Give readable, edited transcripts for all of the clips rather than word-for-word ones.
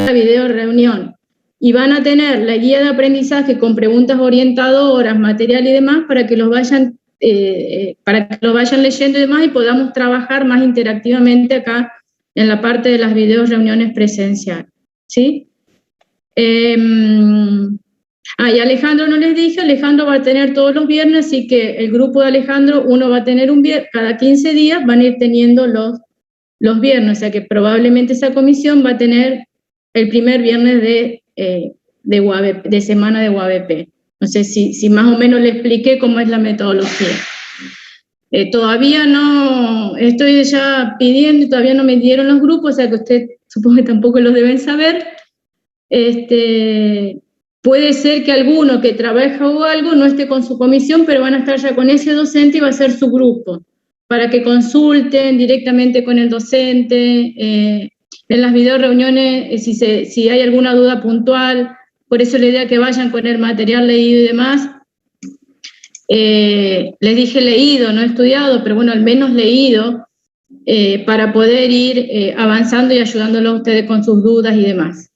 la video reunión y van a tener la guía de aprendizaje con preguntas orientadoras, material y demás para que los vayan leyendo y demás y podamos trabajar más interactivamente acá en la parte de las video reuniones presenciales, ¿sí? Y Alejandro no les dije, Alejandro va a tener todos los viernes, así que el grupo de Alejandro, uno va a tener un viernes, cada 15 días van a ir teniendo los viernes, o sea que probablemente esa comisión va a tener el primer viernes de semana de UABP. No sé si más o menos le expliqué cómo es la metodología. Todavía no, estoy ya pidiendo, todavía no me dieron los grupos, o sea que usted supongo que tampoco los deben saber. Puede ser que alguno que trabaja o algo no esté con su comisión, pero van a estar ya con ese docente y va a ser su grupo, para que consulten directamente con el docente, en las video reuniones, si hay alguna duda puntual, por eso la idea que vayan con el material leído y demás. Les dije leído, no estudiado, pero bueno, al menos leído, para poder ir avanzando y ayudándolos a ustedes con sus dudas y demás.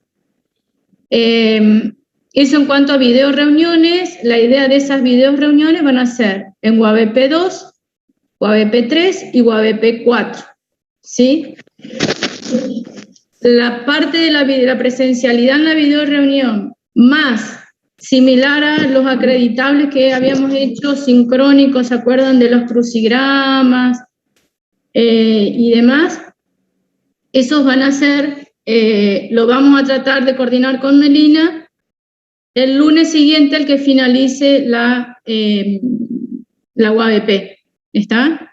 Eso en cuanto a video reuniones. La idea de esas video reuniones van a ser en UABP 2, UABP 3 y UABP 4, ¿sí? La parte de la presencialidad en la video reunión, más similar a los acreditables que habíamos hecho, sincrónicos, ¿se acuerdan de los crucigramas y demás? Esos van a ser, lo vamos a tratar de coordinar con Melina el lunes siguiente al que finalice la UABP, ¿está?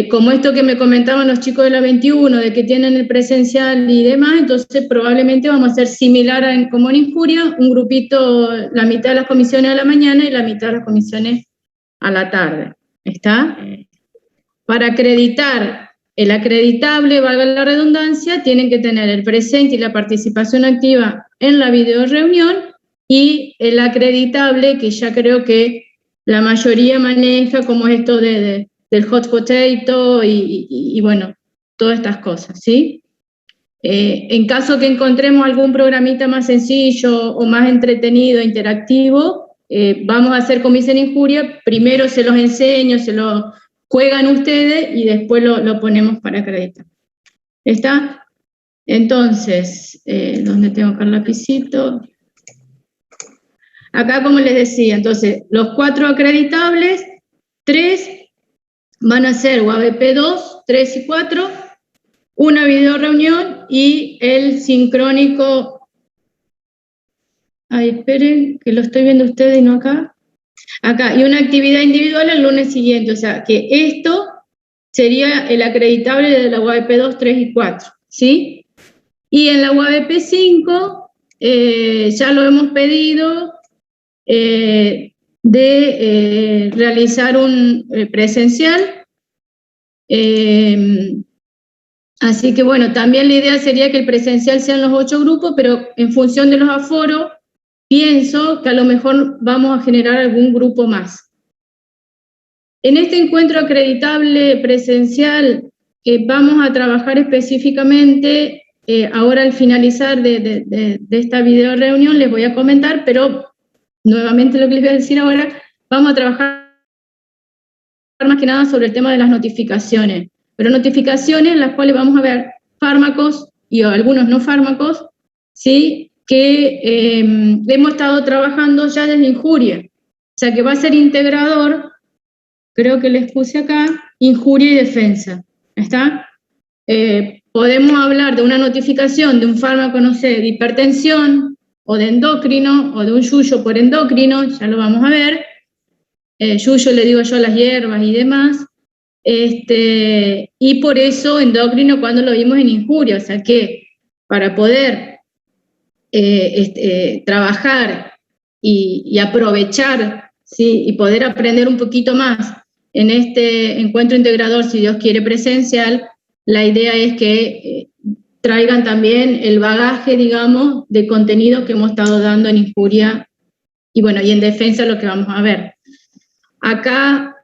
Como esto que me comentaban los chicos de la 21, de que tienen el presencial y demás, entonces probablemente vamos a hacer similar como en Injuria, un grupito, la mitad de las comisiones a la mañana y la mitad de las comisiones a la tarde, ¿está? Para acreditar el acreditable, valga la redundancia, tienen que tener el presente y la participación activa en la video reunión, y el acreditable, que ya creo que la mayoría maneja, como esto del hot potato y bueno, todas estas cosas, ¿sí? En caso que encontremos algún programita más sencillo o más entretenido, interactivo, vamos a hacer como hice en Injuria, primero se los enseño, se lo juegan ustedes y después lo ponemos para acreditar. ¿Está? Entonces, ¿dónde tengo acá el lapicito? Acá, como les decía, entonces, los 4 acreditables, 3 van a ser UABP 2, 3 y 4, una video reunión y el sincrónico. Ay, esperen, que lo estoy viendo ustedes y no acá. Acá, y una actividad individual el lunes siguiente, o sea, que esto sería el acreditable de la UABP 2, 3 y 4, ¿sí? Y en la UABP 5, ya lo hemos pedido, de realizar un presencial. Así que bueno, también la idea sería que el presencial sean los 8 grupos, pero en función de los aforos, pienso que a lo mejor vamos a generar algún grupo más. En este encuentro acreditable presencial, vamos a trabajar específicamente, ahora al finalizar de esta video reunión les voy a comentar, pero nuevamente lo que les voy a decir ahora, vamos a trabajar más que nada sobre el tema de las notificaciones, pero notificaciones en las cuales vamos a ver fármacos y algunos no fármacos, ¿sí? Que hemos estado trabajando ya desde Injuria, o sea que va a ser integrador, creo que les puse acá, Injuria y defensa, ¿está? Podemos hablar de una notificación de un fármaco, no sé, de hipertensión, o de endocrino, o de un yuyo por endocrino, ya lo vamos a ver. Yuyo le digo yo a las hierbas y demás. Y por eso endocrino cuando lo vimos en Injuria, o sea que para poder trabajar y aprovechar, ¿sí? Y poder aprender un poquito más en este encuentro integrador, si Dios quiere presencial, la idea es que traigan también el bagaje, digamos, de contenido que hemos estado dando en Injuria y bueno, y en defensa lo que vamos a ver. Acá,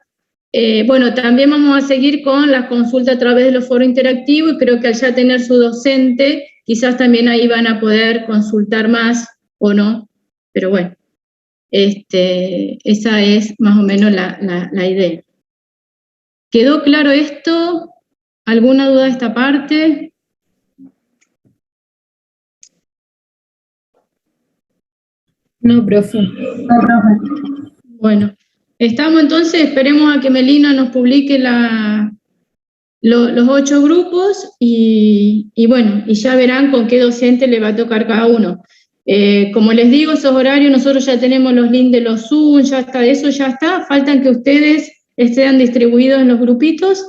bueno, también vamos a seguir con las consultas a través de los foros interactivos y creo que al ya tener su docente, quizás también ahí van a poder consultar más o no, pero bueno, esa es más o menos la idea. ¿Quedó claro esto? ¿Alguna duda de esta parte? No, profe. Bueno, estamos entonces, esperemos a que Melina nos publique los 8 grupos y bueno, y ya verán con qué docente le va a tocar cada uno. Como les digo, esos horarios, nosotros ya tenemos los links de los Zoom, ya está, eso ya está, faltan que ustedes estén distribuidos en los grupitos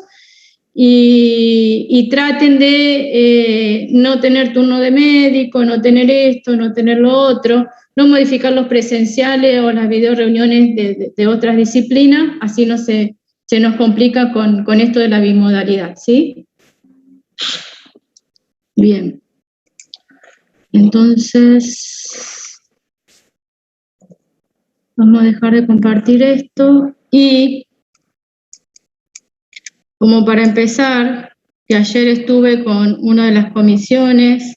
y traten de no tener turno de médico, no tener esto, no tener lo otro, no modificar los presenciales o las videoreuniones de otras disciplinas, así no se nos complica con esto de la bimodalidad, ¿sí? Bien. Entonces, vamos a dejar de compartir esto y, como para empezar, que ayer estuve con una de las comisiones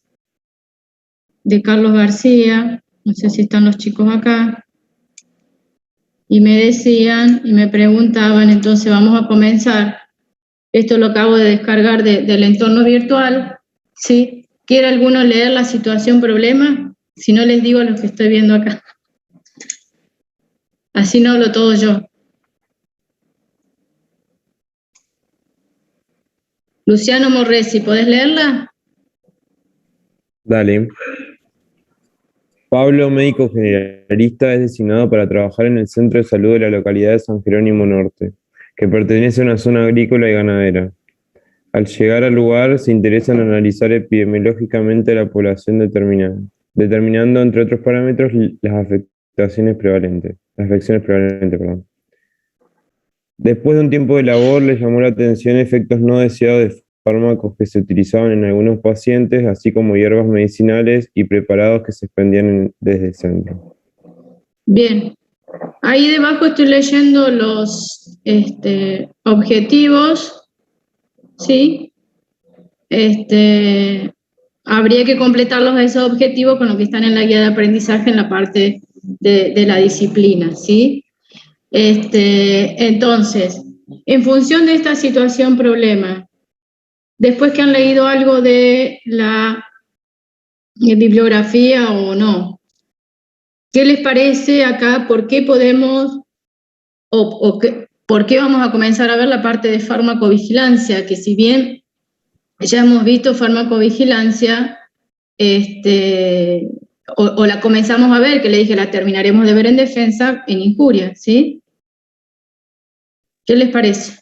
de Carlos García, no sé si están los chicos acá, y me decían y me preguntaban, entonces vamos a comenzar, esto lo acabo de descargar del entorno virtual, ¿sí? ¿Quiere alguno leer la situación problema? Si no, les digo a los que estoy viendo acá. Así no hablo todo yo. Luciano Morresi, ¿podés leerla? Dale. Pablo, médico generalista, es designado para trabajar en el centro de salud de la localidad de San Jerónimo Norte, que pertenece a una zona agrícola y ganadera. Al llegar al lugar, se interesa en analizar epidemiológicamente la población determinando, entre otros parámetros, las afecciones prevalentes. Después de un tiempo de labor, le llamó la atención efectos no deseados de fármacos que se utilizaban en algunos pacientes, así como hierbas medicinales y preparados que se expendían desde el centro. Bien. Ahí debajo estoy leyendo los objetivos, ¿sí? Habría que completarlos esos objetivos con lo que están en la guía de aprendizaje en la parte de la disciplina, ¿sí? Entonces, en función de esta situación problema, después que han leído algo de la bibliografía o no, ¿qué les parece acá? ¿Por qué podemos por qué vamos a comenzar a ver la parte de farmacovigilancia? Que si bien ya hemos visto farmacovigilancia, o la comenzamos a ver, que le dije, la terminaremos de ver en defensa, en injuria, ¿sí? ¿Qué les parece?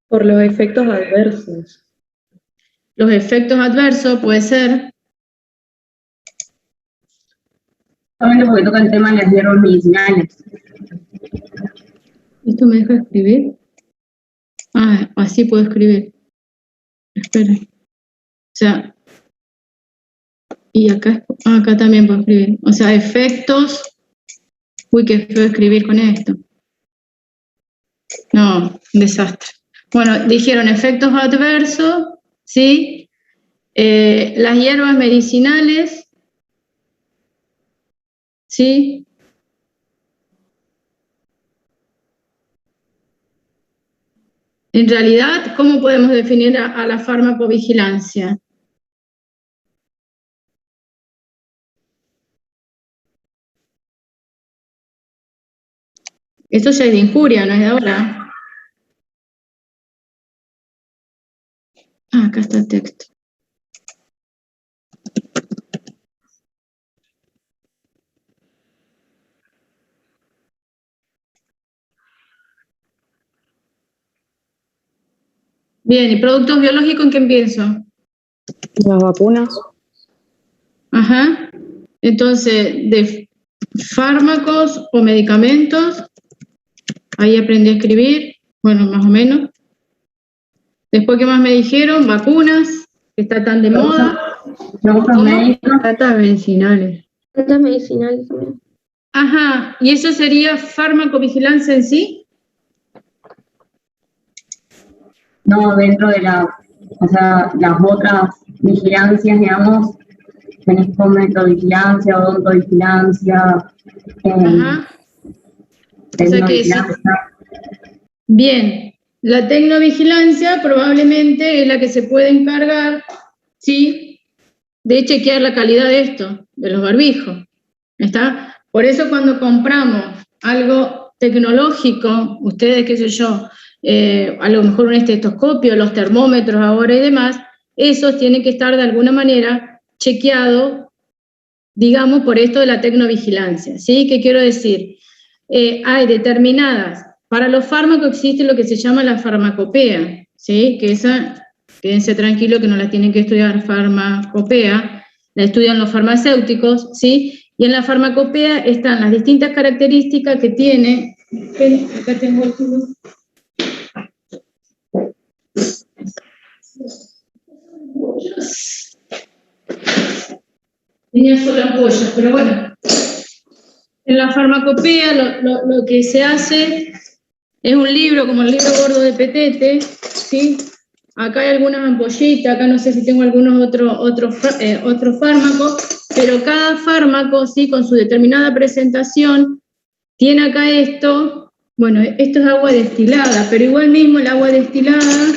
Por los efectos adversos. Los efectos adversos puede ser. Solamente porque toca el tema de las hierbas medicinales. ¿Esto me deja escribir? Ah, así puedo escribir. Espera. O sea, y acá también puedo escribir. O sea, efectos. Uy, qué feo escribir con esto. No, un desastre. Bueno, dijeron efectos adversos, ¿sí? Las hierbas medicinales, ¿sí? En realidad, ¿cómo podemos definir a la farmacovigilancia? Esto ya es de injuria, no es de ahora. Ah, acá está el texto. Bien, ¿y productos biológicos en qué pienso? Las vacunas. Ajá. Entonces, de fármacos o medicamentos, ahí aprendí a escribir, bueno, más o menos. Después, ¿qué más me dijeron? Vacunas, que está tan de moda. Productos médicos. Plantas medicinales. Plantas medicinales también. Ajá, ¿y eso sería farmacovigilancia en sí? No, dentro de las otras vigilancias, digamos, tenés metrovigilancia, odontovigilancia, Ajá. O sea que tecnovigilancia. bien, la tecnovigilancia probablemente es la que se puede encargar, ¿sí?, de chequear la calidad de esto, de los barbijos. ¿Está? Por eso cuando compramos algo tecnológico, ustedes, qué sé yo, a lo mejor un estetoscopio, los termómetros ahora y demás, esos tienen que estar de alguna manera chequeados, digamos, por esto de la tecnovigilancia, ¿sí? ¿Qué quiero decir? Hay determinadas, para los fármacos existe lo que se llama la farmacopea, ¿sí? Que esa, quédense tranquilos que no la tienen que estudiar farmacopea, la estudian los farmacéuticos, ¿sí? Y en la farmacopea están las distintas características que tiene, acá tengo el tubo. Tenía solo ampollas, pero bueno. En la farmacopea lo que se hace es un libro, como el libro gordo de Petete, ¿sí? Acá hay algunas ampollitas, acá no sé si tengo algunos otros fármacos, pero cada fármaco, ¿sí?, con su determinada presentación, tiene acá esto. Bueno, esto es agua destilada, pero igual mismo el agua destilada,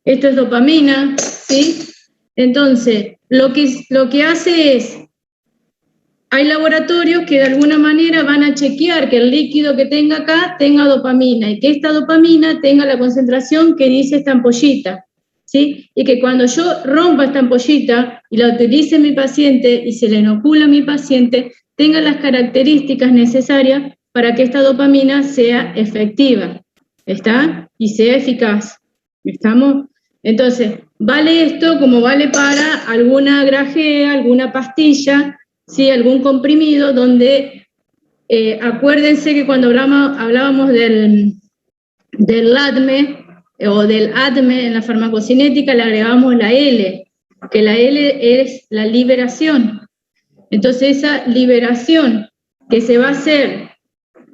esto es dopamina, ¿sí? Entonces, lo que hace es, hay laboratorios que de alguna manera van a chequear que el líquido que tenga acá tenga dopamina y que esta dopamina tenga la concentración que dice esta ampollita, ¿sí? Y que cuando yo rompa esta ampollita y la utilice en mi paciente y se la inocula a mi paciente, tenga las características necesarias para que esta dopamina sea efectiva, ¿está? Y sea eficaz, ¿estamos? Entonces, vale esto como vale para alguna grajea, alguna pastilla, ¿sí?, algún comprimido, donde acuérdense que cuando hablábamos del LADME o del ADME en la farmacocinética le agregamos la L, que la L es la liberación. Entonces esa liberación que se va a hacer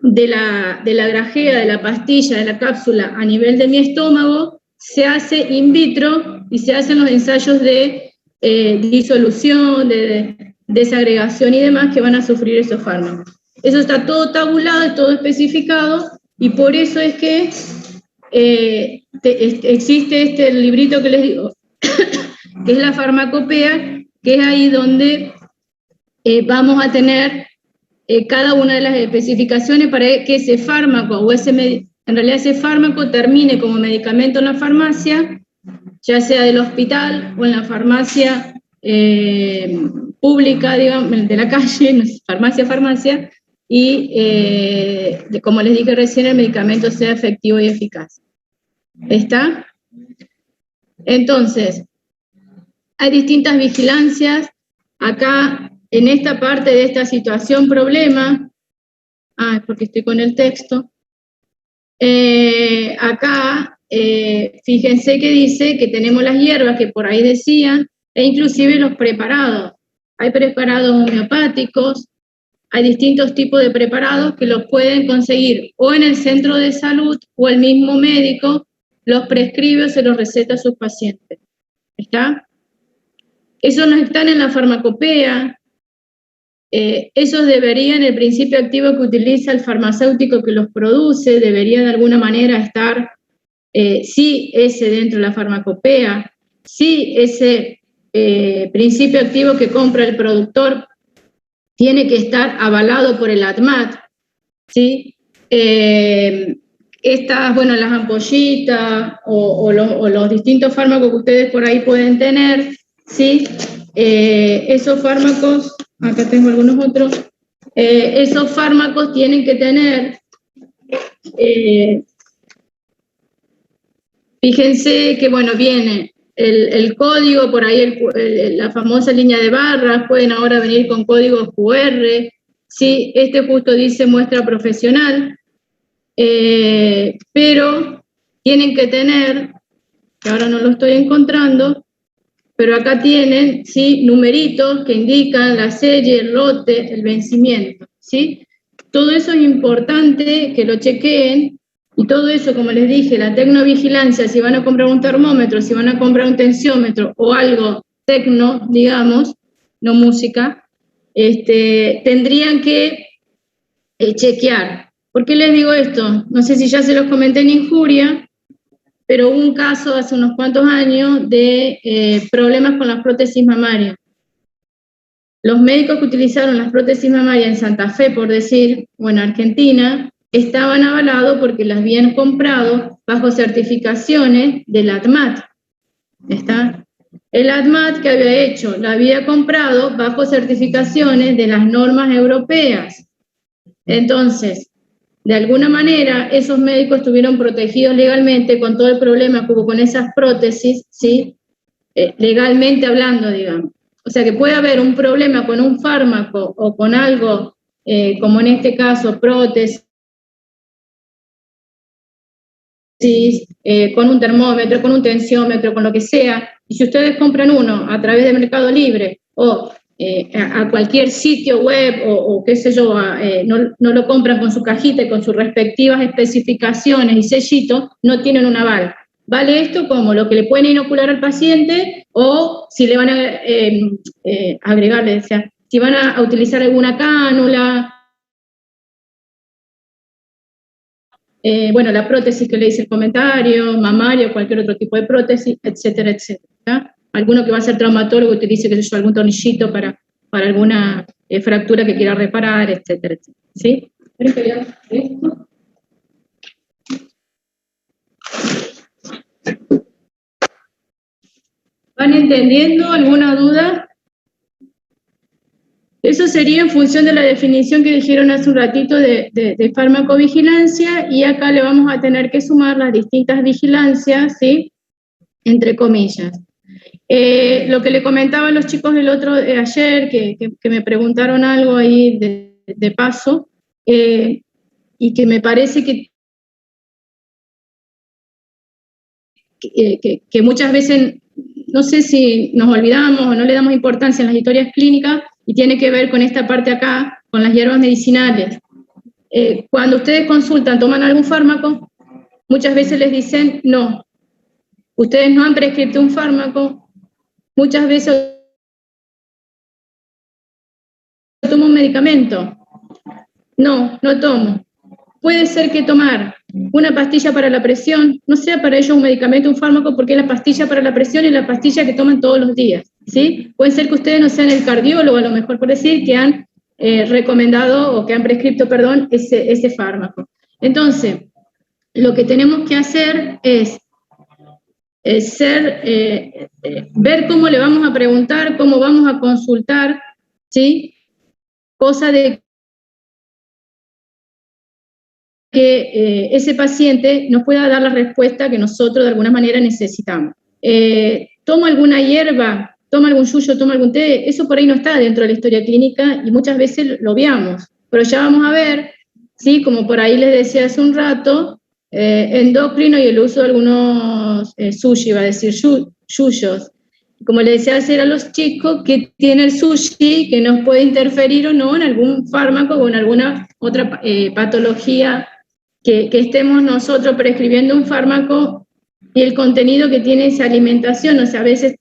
de la grajea, de la pastilla, de la cápsula a nivel de mi estómago, se hace in vitro y se hacen los ensayos de disolución, de desagregación y demás que van a sufrir esos fármacos. Eso está todo tabulado, todo especificado, y por eso es que existe este librito que les digo, que es la farmacopea, que es ahí donde vamos a tener cada una de las especificaciones para que ese fármaco o en realidad ese fármaco termine como medicamento en la farmacia, ya sea del hospital o en la farmacia pública, digamos, de la calle, no sé, farmacia, y como les dije recién, el medicamento sea efectivo y eficaz. ¿Está? Entonces, hay distintas vigilancias. Acá, en esta parte de esta situación problema, es porque estoy con el texto, acá, fíjense que dice que tenemos las hierbas que por ahí decían, e inclusive los preparados. Hay preparados homeopáticos, hay distintos tipos de preparados que los pueden conseguir o en el centro de salud o el mismo médico los prescribe o se los receta a sus pacientes. ¿Está? Esos no están en la farmacopea. Esos deberían, el principio activo que utiliza el farmacéutico que los produce, debería de alguna manera estar, sí, ese dentro de la farmacopea, sí, ese principio activo que compra el productor tiene que estar avalado por el ADMAT, ¿sí? Estas, bueno, las ampollitas o los distintos fármacos que ustedes por ahí pueden tener, ¿sí? Esos fármacos, acá tengo algunos otros, esos fármacos tienen que tener, fíjense que, bueno, viene el código, por ahí la famosa línea de barras, pueden ahora venir con códigos QR, ¿sí? Este justo dice muestra profesional, pero tienen que tener, que ahora no lo estoy encontrando, pero acá tienen, ¿sí?, numeritos que indican la serie, el lote, el vencimiento, ¿sí? Todo eso es importante que lo chequeen, Y todo eso, como les dije, la tecnovigilancia, si van a comprar un termómetro, si van a comprar un tensiómetro o algo tecno, digamos, no música, tendrían que chequear. ¿Por qué les digo esto? No sé si ya se los comenté en Injuria, pero hubo un caso hace unos cuantos años de problemas con las prótesis mamarias. Los médicos que utilizaron las prótesis mamarias en Santa Fe, por decir, o en Argentina, estaban avalados porque las habían comprado bajo certificaciones del ADMAT. ¿Está? El ADMAT que había hecho, la había comprado bajo certificaciones de las normas europeas. Entonces, de alguna manera, esos médicos estuvieron protegidos legalmente con todo el problema que hubo con esas prótesis, ¿sí? Legalmente hablando, digamos. O sea que puede haber un problema con un fármaco o con algo, como en este caso, prótesis, con un termómetro, con un tensiómetro, con lo que sea, y si ustedes compran uno a través de Mercado Libre o a cualquier sitio web o qué sé yo, no lo compran con su cajita y con sus respectivas especificaciones y sellitos, no tienen un aval. ¿Vale esto como lo que le pueden inocular al paciente o si le van a agregarle, o sea, si van a utilizar alguna cánula, bueno, la prótesis que le hice el comentario, mamaria, cualquier otro tipo de prótesis, etcétera, etcétera. ¿Tá? Alguno que va a ser traumatólogo utilice, qué sé yo, algún tornillito para alguna fractura que quiera reparar, etcétera, etcétera. ¿Sí? ¿Quieren que veamos esto? ¿Van entendiendo? ¿Alguna duda? Eso sería en función de la definición que dijeron hace un ratito de farmacovigilancia, y acá le vamos a tener que sumar las distintas vigilancias, ¿sí? Entre comillas. Lo que le comentaba a los chicos el otro ayer, que me preguntaron algo ahí de paso, y que me parece que muchas veces, no sé si nos olvidamos o no le damos importancia en las historias clínicas, y tiene que ver con esta parte acá, con las hierbas medicinales. Cuando ustedes consultan, ¿toman algún fármaco? Muchas veces les dicen no. Ustedes no han prescrito un fármaco, muchas veces tomo un medicamento. No, no tomo. Puede ser que tomar una pastilla para la presión no sea para ellos un medicamento, un fármaco, porque es la pastilla para la presión y la pastilla que toman todos los días, ¿sí? Puede ser que ustedes no sean el cardiólogo, a lo mejor por decir, que han recomendado o que han prescrito, perdón, ese fármaco. Entonces, lo que tenemos que hacer es ver cómo le vamos a preguntar, cómo vamos a consultar, ¿sí? Cosa de que ese paciente nos pueda dar la respuesta que nosotros de alguna manera necesitamos. ¿Toma alguna hierba? ¿Toma algún yuyo? ¿Toma algún té? Eso por ahí no está dentro de la historia clínica y muchas veces lo obviamos. Pero ya vamos a ver, ¿sí? Como por ahí les decía hace un rato, endocrino y el uso de algunos sushi, iba a decir yuyos. Como les decía ayer a los chicos, que tiene el sushi que nos puede interferir o no en algún fármaco o en alguna otra patología que estemos nosotros prescribiendo un fármaco y el contenido que tiene esa alimentación. O sea, a veces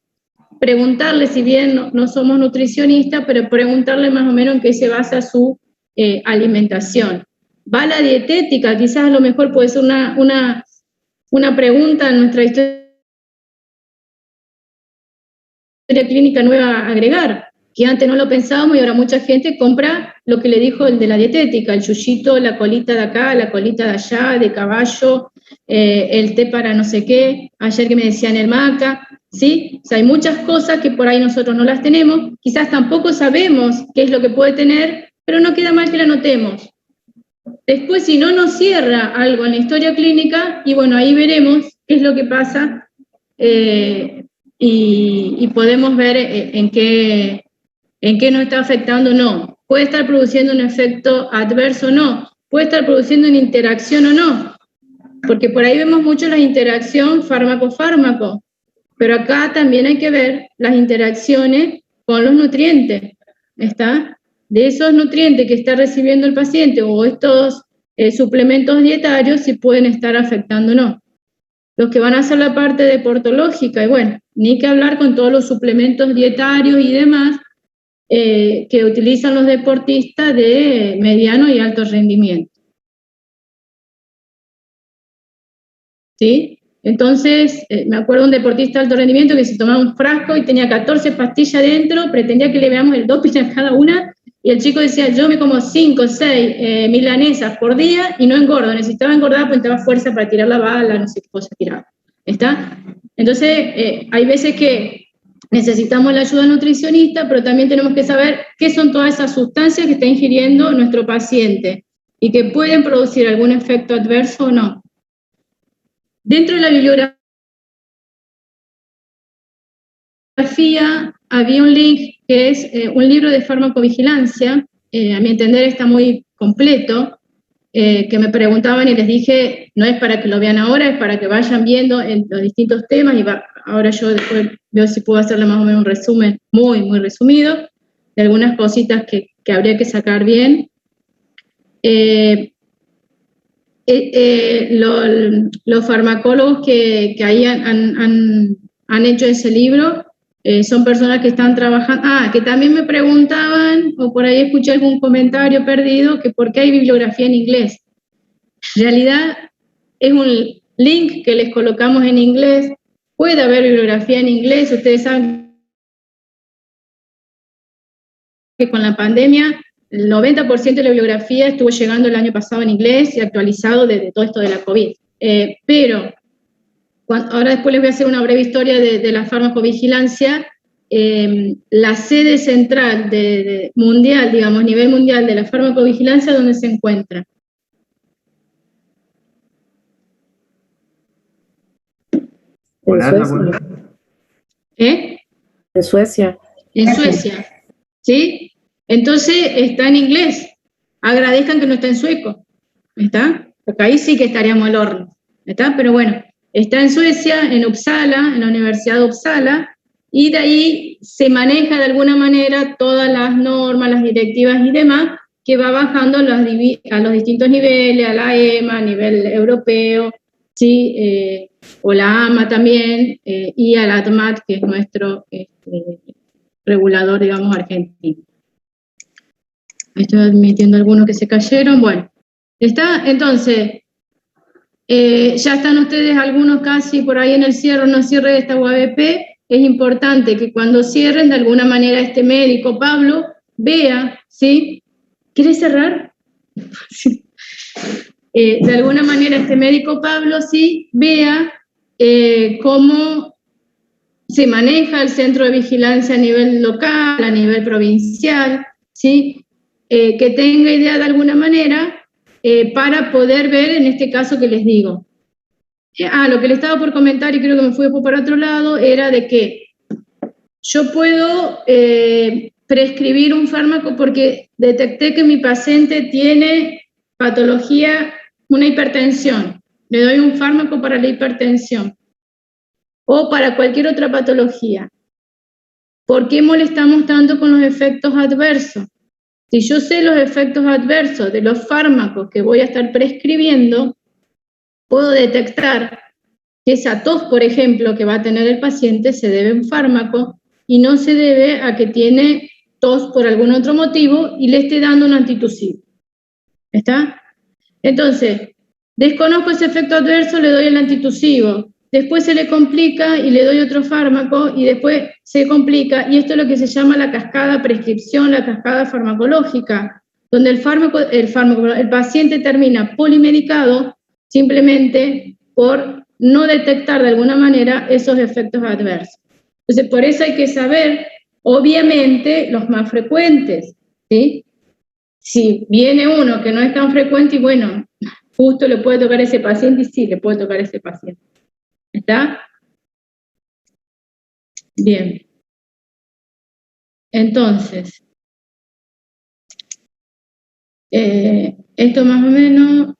preguntarle, si bien no somos nutricionistas, pero preguntarle más o menos en qué se basa su alimentación. ¿Va la dietética? Quizás a lo mejor puede ser una pregunta en nuestra historia clínica nueva a agregar, que antes no lo pensábamos y ahora mucha gente compra lo que le dijo el de la dietética, el yuyito, la colita de acá, la colita de allá, de caballo, el té para no sé qué, ayer que me decían el maca, ¿sí? O sea, hay muchas cosas que por ahí nosotros no las tenemos, quizás tampoco sabemos qué es lo que puede tener, pero no queda mal que la anotemos. Después, si no nos cierra algo en la historia clínica, y bueno, ahí veremos qué es lo que pasa, y podemos ver en qué nos está afectando o no. Puede estar produciendo un efecto adverso o no. Puede estar produciendo una interacción o no. Porque por ahí vemos mucho la interacción fármaco-fármaco. Pero acá también hay que ver las interacciones con los nutrientes. ¿Está? De esos nutrientes que está recibiendo el paciente o estos suplementos dietarios si pueden estar afectando o no. Los que van a hacer la parte deportológica, y bueno, ni que hablar con todos los suplementos dietarios y demás que utilizan los deportistas de mediano y alto rendimiento. ¿Sí? Entonces, me acuerdo de un deportista de alto rendimiento que se tomaba un frasco y tenía 14 pastillas dentro, pretendía que le veamos el doping a cada una, y el chico decía, yo me como 5 o 6 milanesas por día y no engordo, necesitaba engordar porque necesitaba fuerza para tirar la bala, no sé qué cosa tiraba. ¿Está? Entonces, hay veces que necesitamos la ayuda nutricionista, pero también tenemos que saber qué son todas esas sustancias que está ingiriendo nuestro paciente y que pueden producir algún efecto adverso o no. Dentro de la bibliografía había un link que es un libro de farmacovigilancia, a mi entender está muy completo, que me preguntaban y les dije, no es para que lo vean ahora, es para que vayan viendo en los distintos temas, y ahora yo después veo si puedo hacerle más o menos un resumen muy, muy resumido, de algunas cositas que habría que sacar bien. Los farmacólogos que ahí han hecho ese libro son personas que están trabajando, que también me preguntaban, o por ahí escuché algún comentario perdido, que por qué hay bibliografía en inglés. En realidad es un link que les colocamos en inglés, puede haber bibliografía en inglés, ustedes saben que con la pandemia el 90% de la bibliografía estuvo llegando el año pasado en inglés y actualizado desde todo esto de la COVID. Pero ahora después les voy a hacer una breve historia de la farmacovigilancia. La sede central mundial, digamos, nivel mundial de la farmacovigilancia, ¿dónde se encuentra? En Suecia. En Suecia. En Suecia, ¿sí? Entonces está en inglés. Agradezcan que no está en sueco, ¿está? Porque ahí sí que estaríamos al horno, ¿está? Pero bueno, está en Suecia, en Uppsala, en la Universidad de Uppsala, y de ahí se maneja de alguna manera todas las normas, las directivas y demás, que va bajando a los distintos niveles, a la EMA, a nivel europeo, ¿sí? O la AMA también, y al ATMAT, que es nuestro regulador, digamos, argentino. Estoy admitiendo algunos que se cayeron. Bueno, está, entonces, ya están ustedes algunos casi por ahí en el cierre o no cierre de esta UABP. Es importante que cuando cierren, de alguna manera, este médico, Pablo, vea, ¿sí? ¿Quiere cerrar? De alguna manera, este médico, Pablo, sí, vea cómo se maneja el centro de vigilancia a nivel local, a nivel provincial, ¿sí? Que tenga idea de alguna manera para poder ver en este caso que les digo. Lo que le estaba por comentar y creo que me fui después para otro lado, era de que yo puedo prescribir un fármaco porque detecté que mi paciente tiene patología, una hipertensión. Le doy un fármaco para la hipertensión o para cualquier otra patología. ¿Por qué molestamos tanto con los efectos adversos? Si yo sé los efectos adversos de los fármacos que voy a estar prescribiendo, puedo detectar que esa tos, por ejemplo, que va a tener el paciente se debe a un fármaco y no se debe a que tiene tos por algún otro motivo y le esté dando un antitusivo. ¿Está? Entonces, desconozco ese efecto adverso, le doy el antitusivo. Después se le complica y le doy otro fármaco y después se complica, y esto es lo que se llama la cascada prescripción, la cascada farmacológica, donde el paciente termina polimedicado simplemente por no detectar de alguna manera esos efectos adversos. Entonces, por eso hay que saber, obviamente, los más frecuentes, ¿sí? Si viene uno que no es tan frecuente y bueno, justo le puede tocar a ese paciente y sí, le puede tocar a ese paciente. ¿Está? Bien. Entonces, esto más o menos,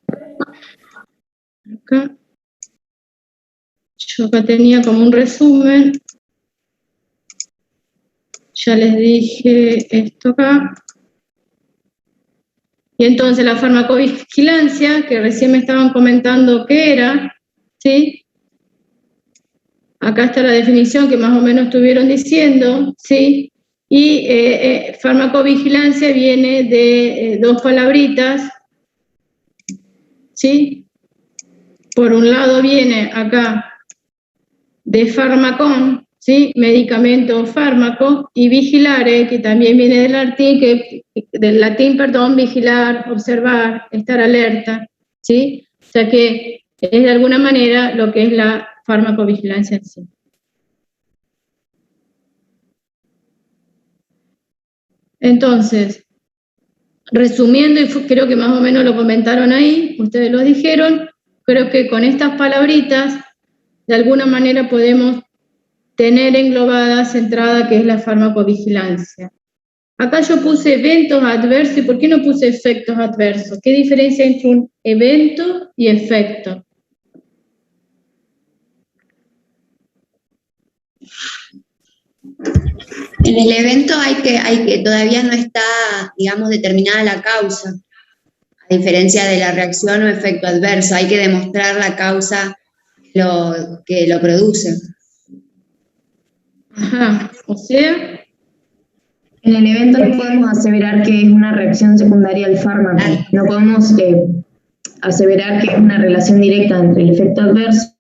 acá, yo acá tenía como un resumen, ya les dije esto acá, Y entonces la farmacovigilancia, que recién me estaban comentando qué era, ¿sí? Acá está la definición que más o menos estuvieron diciendo, ¿sí? Y farmacovigilancia viene de dos palabritas, ¿sí? Por un lado viene acá de farmacón, ¿sí? Medicamento o fármaco, y vigilare, que también viene del latín, vigilar, observar, estar alerta, ¿sí? O sea que es de alguna manera lo que es la farmacovigilancia en sí. Entonces, resumiendo, y creo que más o menos lo comentaron ahí, ustedes lo dijeron, creo que con estas palabritas, de alguna manera podemos tener englobada, centrada, que es la farmacovigilancia. Acá yo puse eventos adversos, ¿y por qué no puse efectos adversos? ¿Qué diferencia hay entre un evento y efecto? En el evento hay que todavía no está, digamos, determinada la causa, a diferencia de la reacción o efecto adverso, hay que demostrar la causa que lo produce. Ajá, o sea, en el evento no podemos aseverar que es una reacción secundaria al fármaco, no podemos aseverar que es una relación directa entre el efecto adverso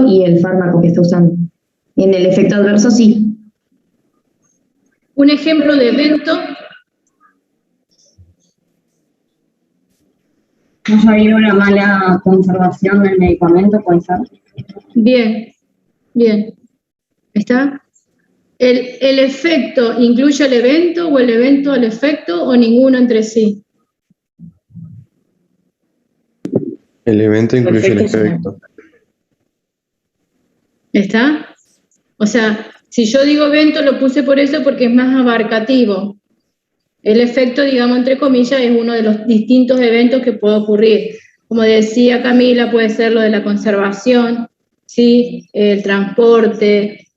y el fármaco que está usando. En el efecto adverso sí. un ejemplo de evento. ¿No ha habido una mala conservación del medicamento, puede ser? Bien, bien. ¿Está? ¿El efecto incluye el evento o el evento al efecto o ninguno entre sí? El evento incluye el efecto. ¿Está? O sea, si yo digo evento lo puse por eso porque es más abarcativo. El efecto, digamos, entre comillas, es uno de los distintos eventos que puede ocurrir. Como decía Camila, puede ser lo de la conservación, ¿sí? El transporte,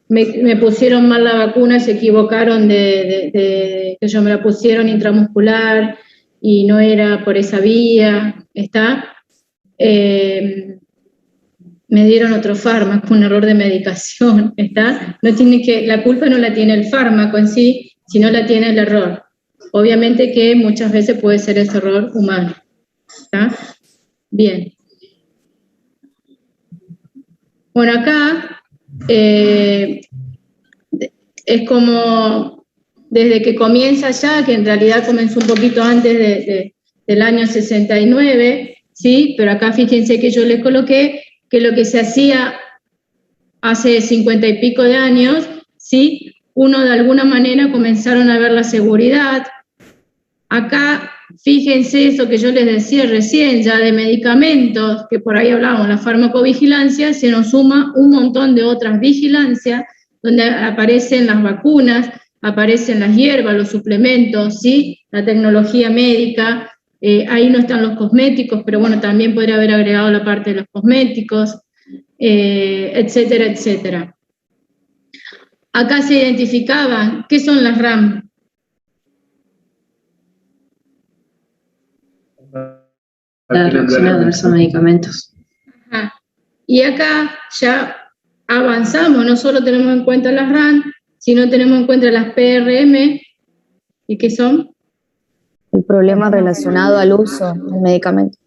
me pusieron mal la vacuna, se equivocaron que yo me la pusieron intramuscular y no era por esa vía, ¿está? Me dieron otro fármaco, un error de medicación, ¿está? La culpa no la tiene el fármaco en sí, sino la tiene el error. Obviamente que muchas veces puede ser ese error humano, ¿está? Bien. Bueno, acá es como desde que comienza ya, que en realidad comenzó un poquito antes del año 69, ¿sí? Pero acá fíjense que yo les coloqué que lo que se hacía hace 50 y pico de años, ¿sí? Uno de alguna manera comenzaron a ver la seguridad. Acá, fíjense eso que yo les decía recién, ya de medicamentos, que por ahí hablábamos, la farmacovigilancia, se nos suma un montón de otras vigilancias, donde aparecen las vacunas, aparecen las hierbas, los suplementos, ¿sí? La tecnología médica, ahí no están los cosméticos, pero bueno, también podría haber agregado la parte de los cosméticos, etcétera, etcétera. Acá se identificaban, ¿qué son las RAM? La reacción adversa a medicamentos. Ajá. Y acá ya avanzamos, no solo tenemos en cuenta las RAM, sino tenemos en cuenta las PRM, ¿y qué son? El problema relacionado al uso del medicamento.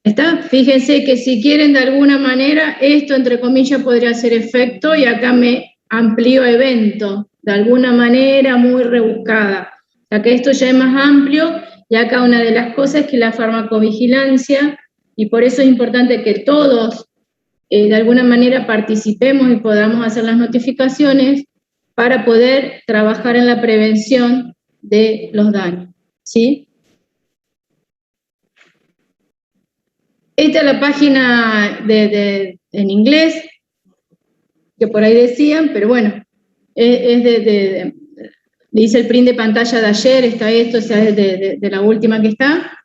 ¿Está? Fíjense que si quieren de alguna manera, esto entre comillas podría ser efecto y acá me amplío evento, de alguna manera muy rebuscada. O sea que esto ya es más amplio y acá una de las cosas es que la farmacovigilancia, y por eso es importante que todos de alguna manera participemos y podamos hacer las notificaciones para poder trabajar en la prevención de los daños, ¿sí? Esta es la página en inglés, que por ahí decían, pero bueno, dice el print de pantalla de ayer, está esto, o sea, es de la última que está.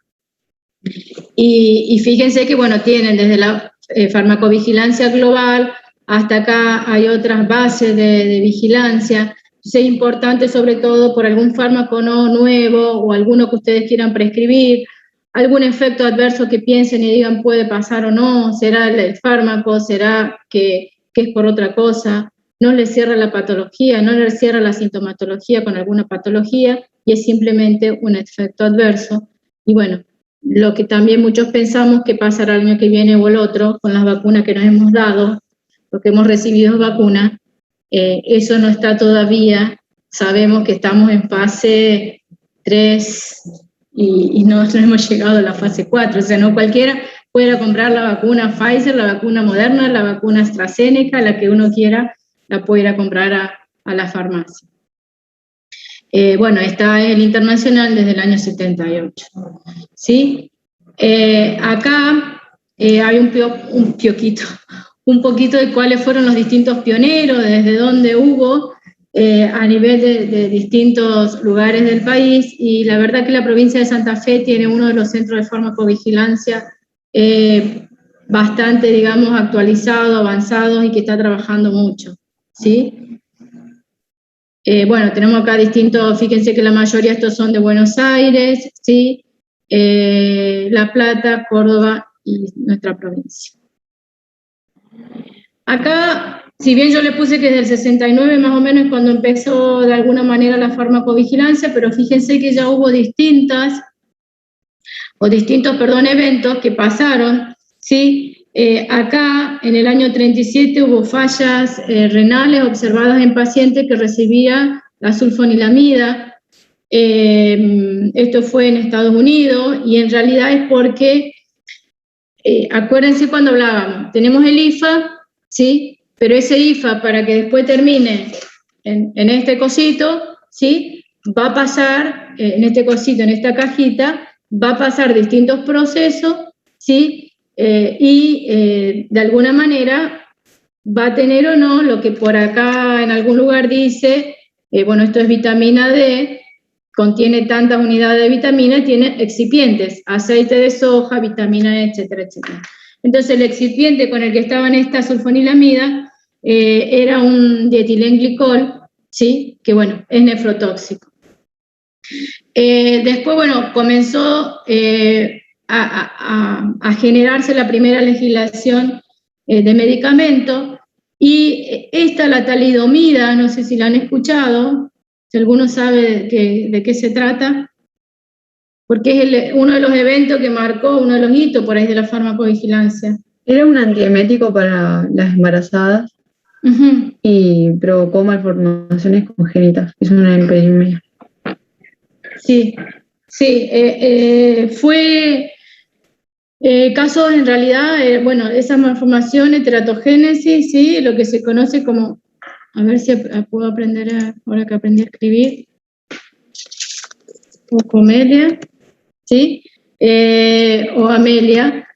Y fíjense que, bueno, tienen desde la farmacovigilancia global hasta acá hay otras bases de vigilancia. sea importante sobre todo por algún fármaco nuevo o alguno que ustedes quieran prescribir, algún efecto adverso que piensen y digan puede pasar o no, será el fármaco, será que es por otra cosa, no les cierra la patología, no les cierra la sintomatología con alguna patología y es simplemente un efecto adverso. Y bueno, lo que también muchos pensamos que pasará el año que viene o el otro con las vacunas que nos hemos dado, porque hemos recibido vacunas, eso no está todavía, sabemos que estamos en fase 3 y no hemos llegado a la fase 4, o sea, no cualquiera puede comprar la vacuna Pfizer, la vacuna Moderna, la vacuna AstraZeneca, la que uno quiera, la puede ir a comprar a la farmacia. Bueno, está el internacional desde el año 78, ¿sí? Acá hay un poquito de cuáles fueron los distintos pioneros, desde dónde hubo, a nivel de distintos lugares del país, y la verdad que la provincia de Santa Fe tiene uno de los centros de farmacovigilancia bastante, digamos, actualizado, avanzados y que está trabajando mucho, ¿sí? Bueno, tenemos acá distintos, fíjense que la mayoría estos son de Buenos Aires, ¿sí? La Plata, Córdoba y nuestra provincia. Acá, si bien yo le puse que desde el 69 más o menos es cuando empezó de alguna manera la farmacovigilancia, pero fíjense que ya hubo distintos eventos que pasaron, ¿sí? Acá en el año 37 hubo fallas renales observadas en pacientes que recibían la sulfonilamida. Esto fue en Estados Unidos y en realidad es porque, acuérdense cuando hablábamos, tenemos el IFA, ¿sí? Pero ese IFA para que después termine en este cosito, ¿sí? Va a pasar, en este cosito, en esta cajita, va a pasar distintos procesos, ¿sí? De alguna manera va a tener o no lo que por acá en algún lugar dice, bueno, esto es vitamina D, contiene tantas unidades de vitamina, tiene excipientes, aceite de soja, vitamina E, etcétera, etcétera. Entonces el excipiente con el que estaba en esta sulfonilamida era un dietilenglicol, ¿sí? Que bueno, es nefrotóxico. Después, bueno, comenzó a generarse la primera legislación de medicamentos y la talidomida, no sé si la han escuchado, si alguno sabe de qué se trata, porque es uno de los eventos que marcó, uno de los hitos por ahí de la farmacovigilancia. Era un antiemético para las embarazadas y provocó malformaciones congénitas, es una epidemia. Sí, fue casos en realidad, bueno, esa malformación, teratogénesis, sí, lo que se conoce como, a ver si puedo aprender, ahora que aprendí a escribir, Ocomelia, ¿sí? O Amelia,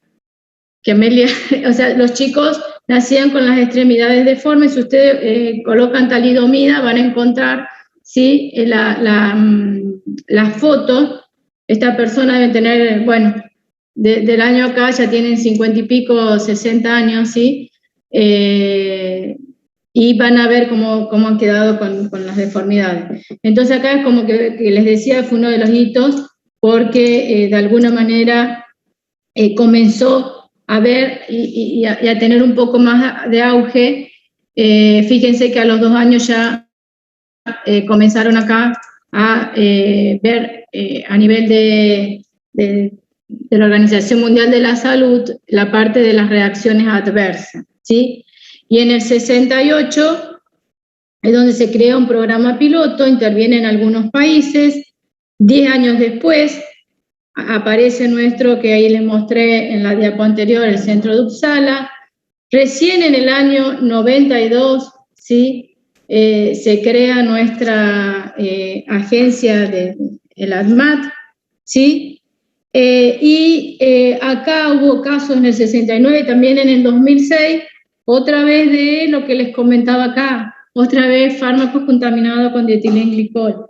que Amelia, o sea, los chicos nacían con las extremidades deformes, si ustedes colocan talidomida van a encontrar, ¿sí? Las fotos, esta persona debe tener, bueno, del año acá ya tienen 50 y pico, 60 años, ¿sí? Y van a ver cómo han quedado con las deformidades. Entonces acá es como que les decía, fue uno de los hitos, porque de alguna manera comenzó a ver y a tener un poco más de auge. Fíjense que a los 2 años ya comenzaron acá a ver a nivel de la Organización Mundial de la Salud la parte de las reacciones adversas, ¿sí? Y en el 68 es donde se crea un programa piloto, interviene en algunos países. 10 años después aparece nuestro, que ahí les mostré en la diapo anterior, el centro de Uppsala. Recién en el año 92, ¿sí? Se crea nuestra agencia el ADMAT, ¿sí? Acá hubo casos en el 69, también en el 2006, otra vez de lo que les comentaba acá, otra vez fármacos contaminados con dietilenglicol.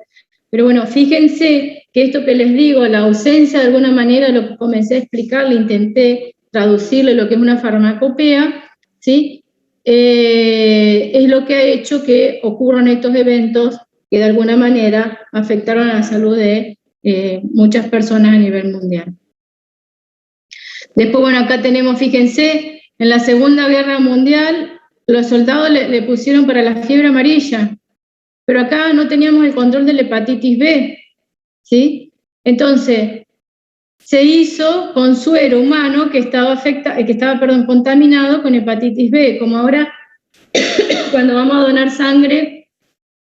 Pero bueno, fíjense que esto que les digo, la ausencia de alguna manera, lo que comencé a explicar, le intenté traducirle lo que es una farmacopea, ¿sí? es lo que ha hecho que ocurran estos eventos que de alguna manera afectaron a la salud de muchas personas a nivel mundial. Después, bueno, acá tenemos, fíjense, en la Segunda Guerra Mundial, los soldados le pusieron para la fiebre amarilla, pero acá no teníamos el control de la hepatitis B, ¿sí? Entonces, se hizo con suero humano que estaba contaminado con hepatitis B, como ahora cuando vamos a donar sangre,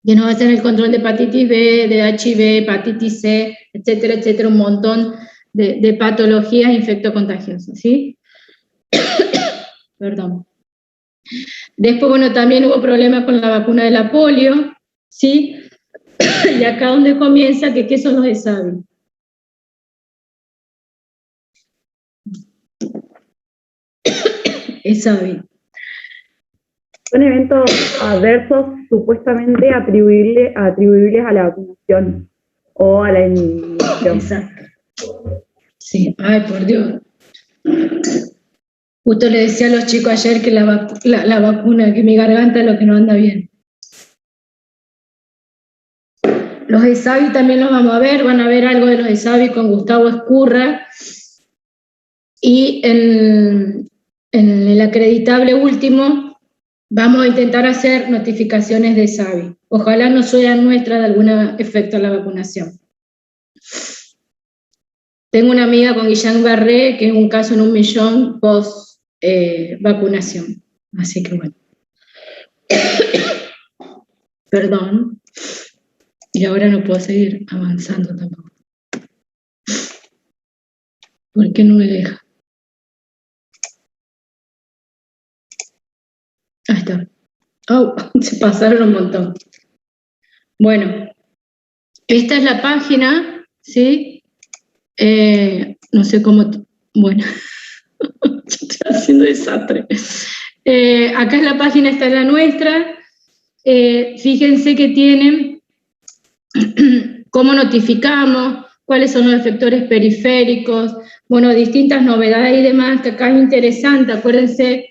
que nos hacen el control de hepatitis B, de HIV, hepatitis C, etcétera, etcétera, un montón de patologías infectocontagiosas, ¿sí? Perdón. Después, bueno, también hubo problemas con la vacuna de la polio, ¿sí? Y acá donde comienza, que ¿qué son los ESAVI? ESAVI. Son eventos adversos supuestamente atribuibles a la vacunación o a la inmunización. Exacto. Sí, ay, por Dios. Justo le decía a los chicos ayer que la vacuna, que mi garganta es lo que no anda bien. Los ESAVI también los vamos a ver, van a ver algo de los ESAVI con Gustavo Escurra. Y en el acreditable último vamos a intentar hacer notificaciones de ESAVI. Ojalá no sean nuestras de algún efecto a la vacunación. Tengo una amiga con Guillain-Barré, que es un caso en 1.000.000 post vacunación. Así que bueno. Perdón. Y ahora no puedo seguir avanzando tampoco. ¿Por qué no me deja? Ahí está. Oh, se pasaron un montón. Bueno, esta es la página, ¿sí? No sé cómo... Bueno, yo estoy haciendo desastre. Acá es la página, esta es la nuestra. Fíjense que tienen cómo notificamos, cuáles son los efectores periféricos, bueno, distintas novedades y demás, que acá es interesante. Acuérdense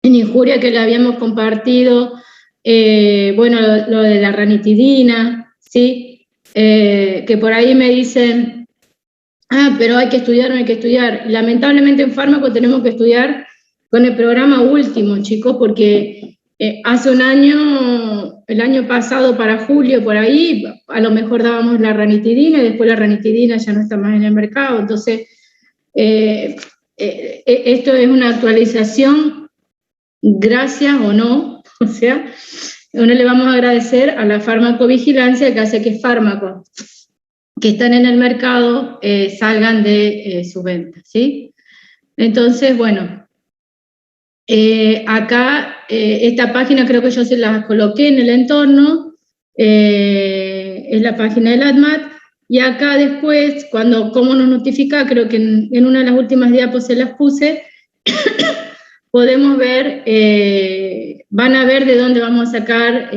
en Injuria que le habíamos compartido, bueno, lo de la ranitidina, ¿sí? Que por ahí me dicen, pero hay que estudiar, no hay que estudiar. Lamentablemente en fármaco tenemos que estudiar con el programa último, chicos, porque hace un año, el año pasado para julio, por ahí, a lo mejor dábamos la ranitidina y después la ranitidina ya no está más en el mercado. Entonces, esto es una actualización, gracias o no, o sea, no le vamos a agradecer a la farmacovigilancia que hace que fármacos que están en el mercado salgan de su venta, ¿sí? Entonces, bueno, acá esta página creo que yo se la coloqué en el entorno, es la página del ADMAT, y acá después, cómo nos notifica, creo que en una de las últimas diapos se las puse, podemos ver, van a ver de dónde vamos a sacar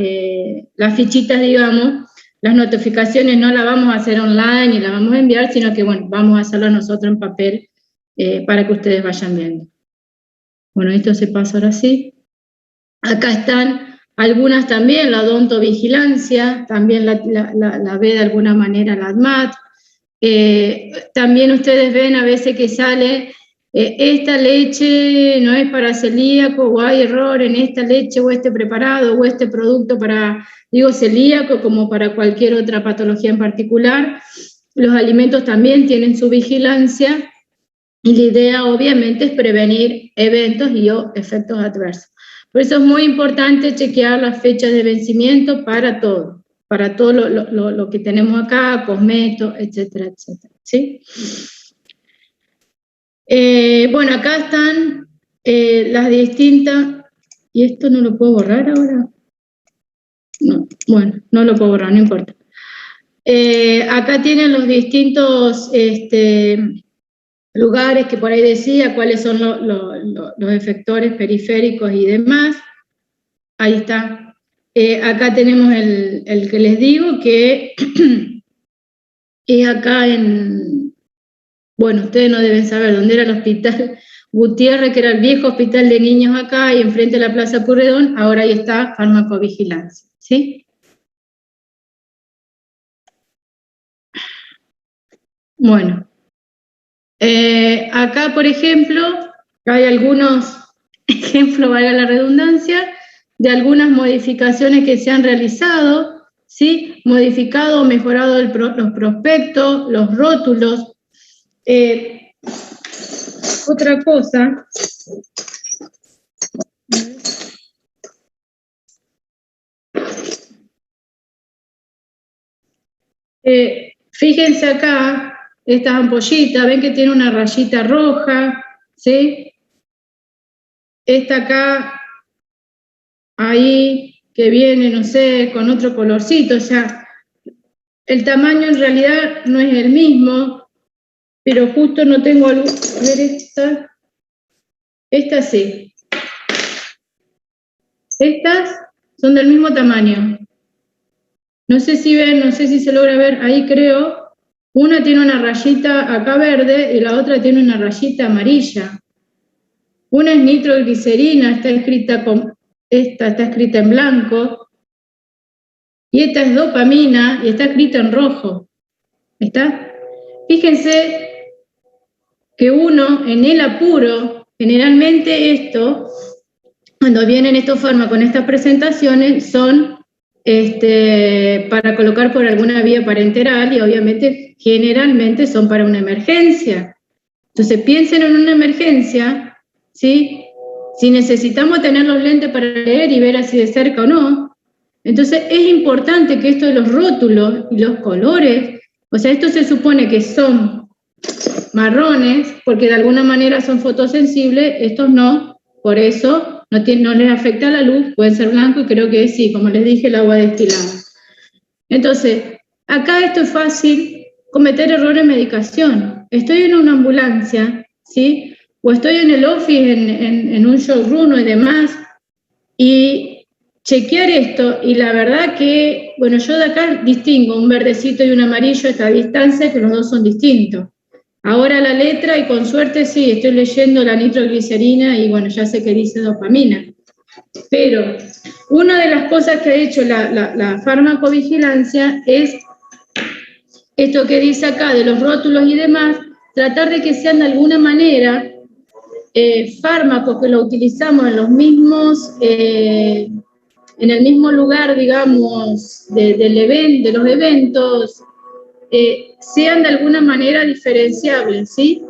las fichitas, digamos. Las notificaciones no las vamos a hacer online y las vamos a enviar, sino que, bueno, vamos a hacerlo nosotros en papel para que ustedes vayan viendo. Bueno, esto se pasa ahora sí. Acá están algunas también, la odontovigilancia, también la ve de alguna manera la ADMAT. También ustedes ven a veces que sale, esta leche no es para celíaco, o hay error en esta leche o este preparado o este producto para, digo, celíaco, como para cualquier otra patología en particular. Los alimentos también tienen su vigilancia y la idea obviamente es prevenir eventos y o efectos adversos. Por eso es muy importante chequear las fechas de vencimiento para todo lo que tenemos acá, cosmetos, etcétera, etcétera, ¿sí? Bueno, acá están las distintas, y esto no lo puedo borrar ahora. No, bueno, no lo puedo borrar, no importa. Acá tienen los distintos lugares que por ahí decía, cuáles son los efectores periféricos y demás. Ahí está. Acá tenemos el que les digo, que es acá en... Bueno, ustedes no deben saber dónde era el hospital Gutiérrez, que era el viejo hospital de niños acá, y enfrente de la Plaza Pueyrredón, ahora ahí está farmacovigilancia, ¿sí? Bueno, acá, por ejemplo, hay algunos ejemplos, valga la redundancia, de algunas modificaciones que se han realizado, ¿sí? Modificado o mejorado los prospectos, los rótulos. Otra cosa, fíjense acá, estas ampollitas, ven que tiene una rayita roja, ¿sí? Esta acá, ahí, que viene, no sé, con otro colorcito, o sea, el tamaño en realidad no es el mismo, pero justo no tengo algo, a ver esta sí. Estas son del mismo tamaño. No sé si ven, no sé si se logra ver, ahí creo, una tiene una rayita acá verde y la otra tiene una rayita amarilla. Una es nitroglicerina, está escrita en blanco, y esta es dopamina y está escrita en rojo. ¿Está? Fíjense que uno en el apuro, generalmente esto, cuando vienen estos fármacos con estas presentaciones, son para colocar por alguna vía parenteral y obviamente generalmente son para una emergencia. Entonces piensen en una emergencia, ¿sí? Si necesitamos tener los lentes para leer y ver así de cerca o no. Entonces es importante que esto de los rótulos y los colores, o sea, esto se supone que son marrones, porque de alguna manera son fotosensibles, estos no, por eso no les afecta la luz, pueden ser blancos y creo que sí, como les dije, el agua destilada. Entonces, acá esto es fácil, cometer errores en medicación. Estoy en una ambulancia, ¿sí? O estoy en el office, en un showroom y demás, y chequear esto, y la verdad que, bueno, yo de acá distingo un verdecito y un amarillo a esta distancia, que los dos son distintos. Ahora la letra, y con suerte sí, estoy leyendo la nitroglicerina y bueno, ya sé que dice dopamina. Pero una de las cosas que ha hecho la farmacovigilancia es esto que dice acá de los rótulos y demás, tratar de que sean de alguna manera fármacos que lo utilizamos en los mismos, en el mismo lugar, digamos, de los eventos, sean de alguna manera diferenciables, ¿sí?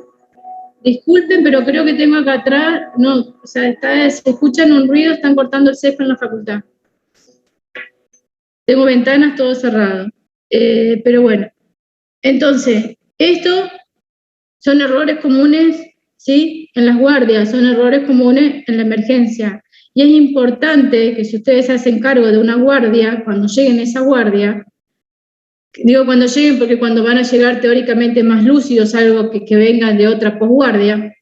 Disculpen, pero creo que tengo acá atrás, no, o sea, se escuchan un ruido, están cortando el césped en la facultad. Tengo ventanas todo cerrado. Pero bueno, entonces, estos son errores comunes, ¿sí? En las guardias, son errores comunes en la emergencia. Y es importante que si ustedes se hacen cargo de una guardia, cuando lleguen a esa guardia, digo cuando lleguen porque cuando van a llegar teóricamente más lúcidos, algo que vengan de otra posguardia,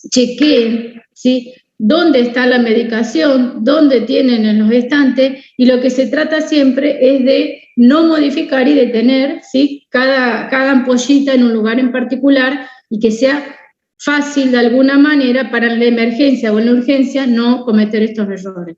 chequeen, ¿sí? Dónde está la medicación, dónde tienen en los estantes, y lo que se trata siempre es de no modificar y de tener, ¿sí? cada ampollita en un lugar en particular y que sea fácil de alguna manera para la emergencia o en la urgencia no cometer estos errores.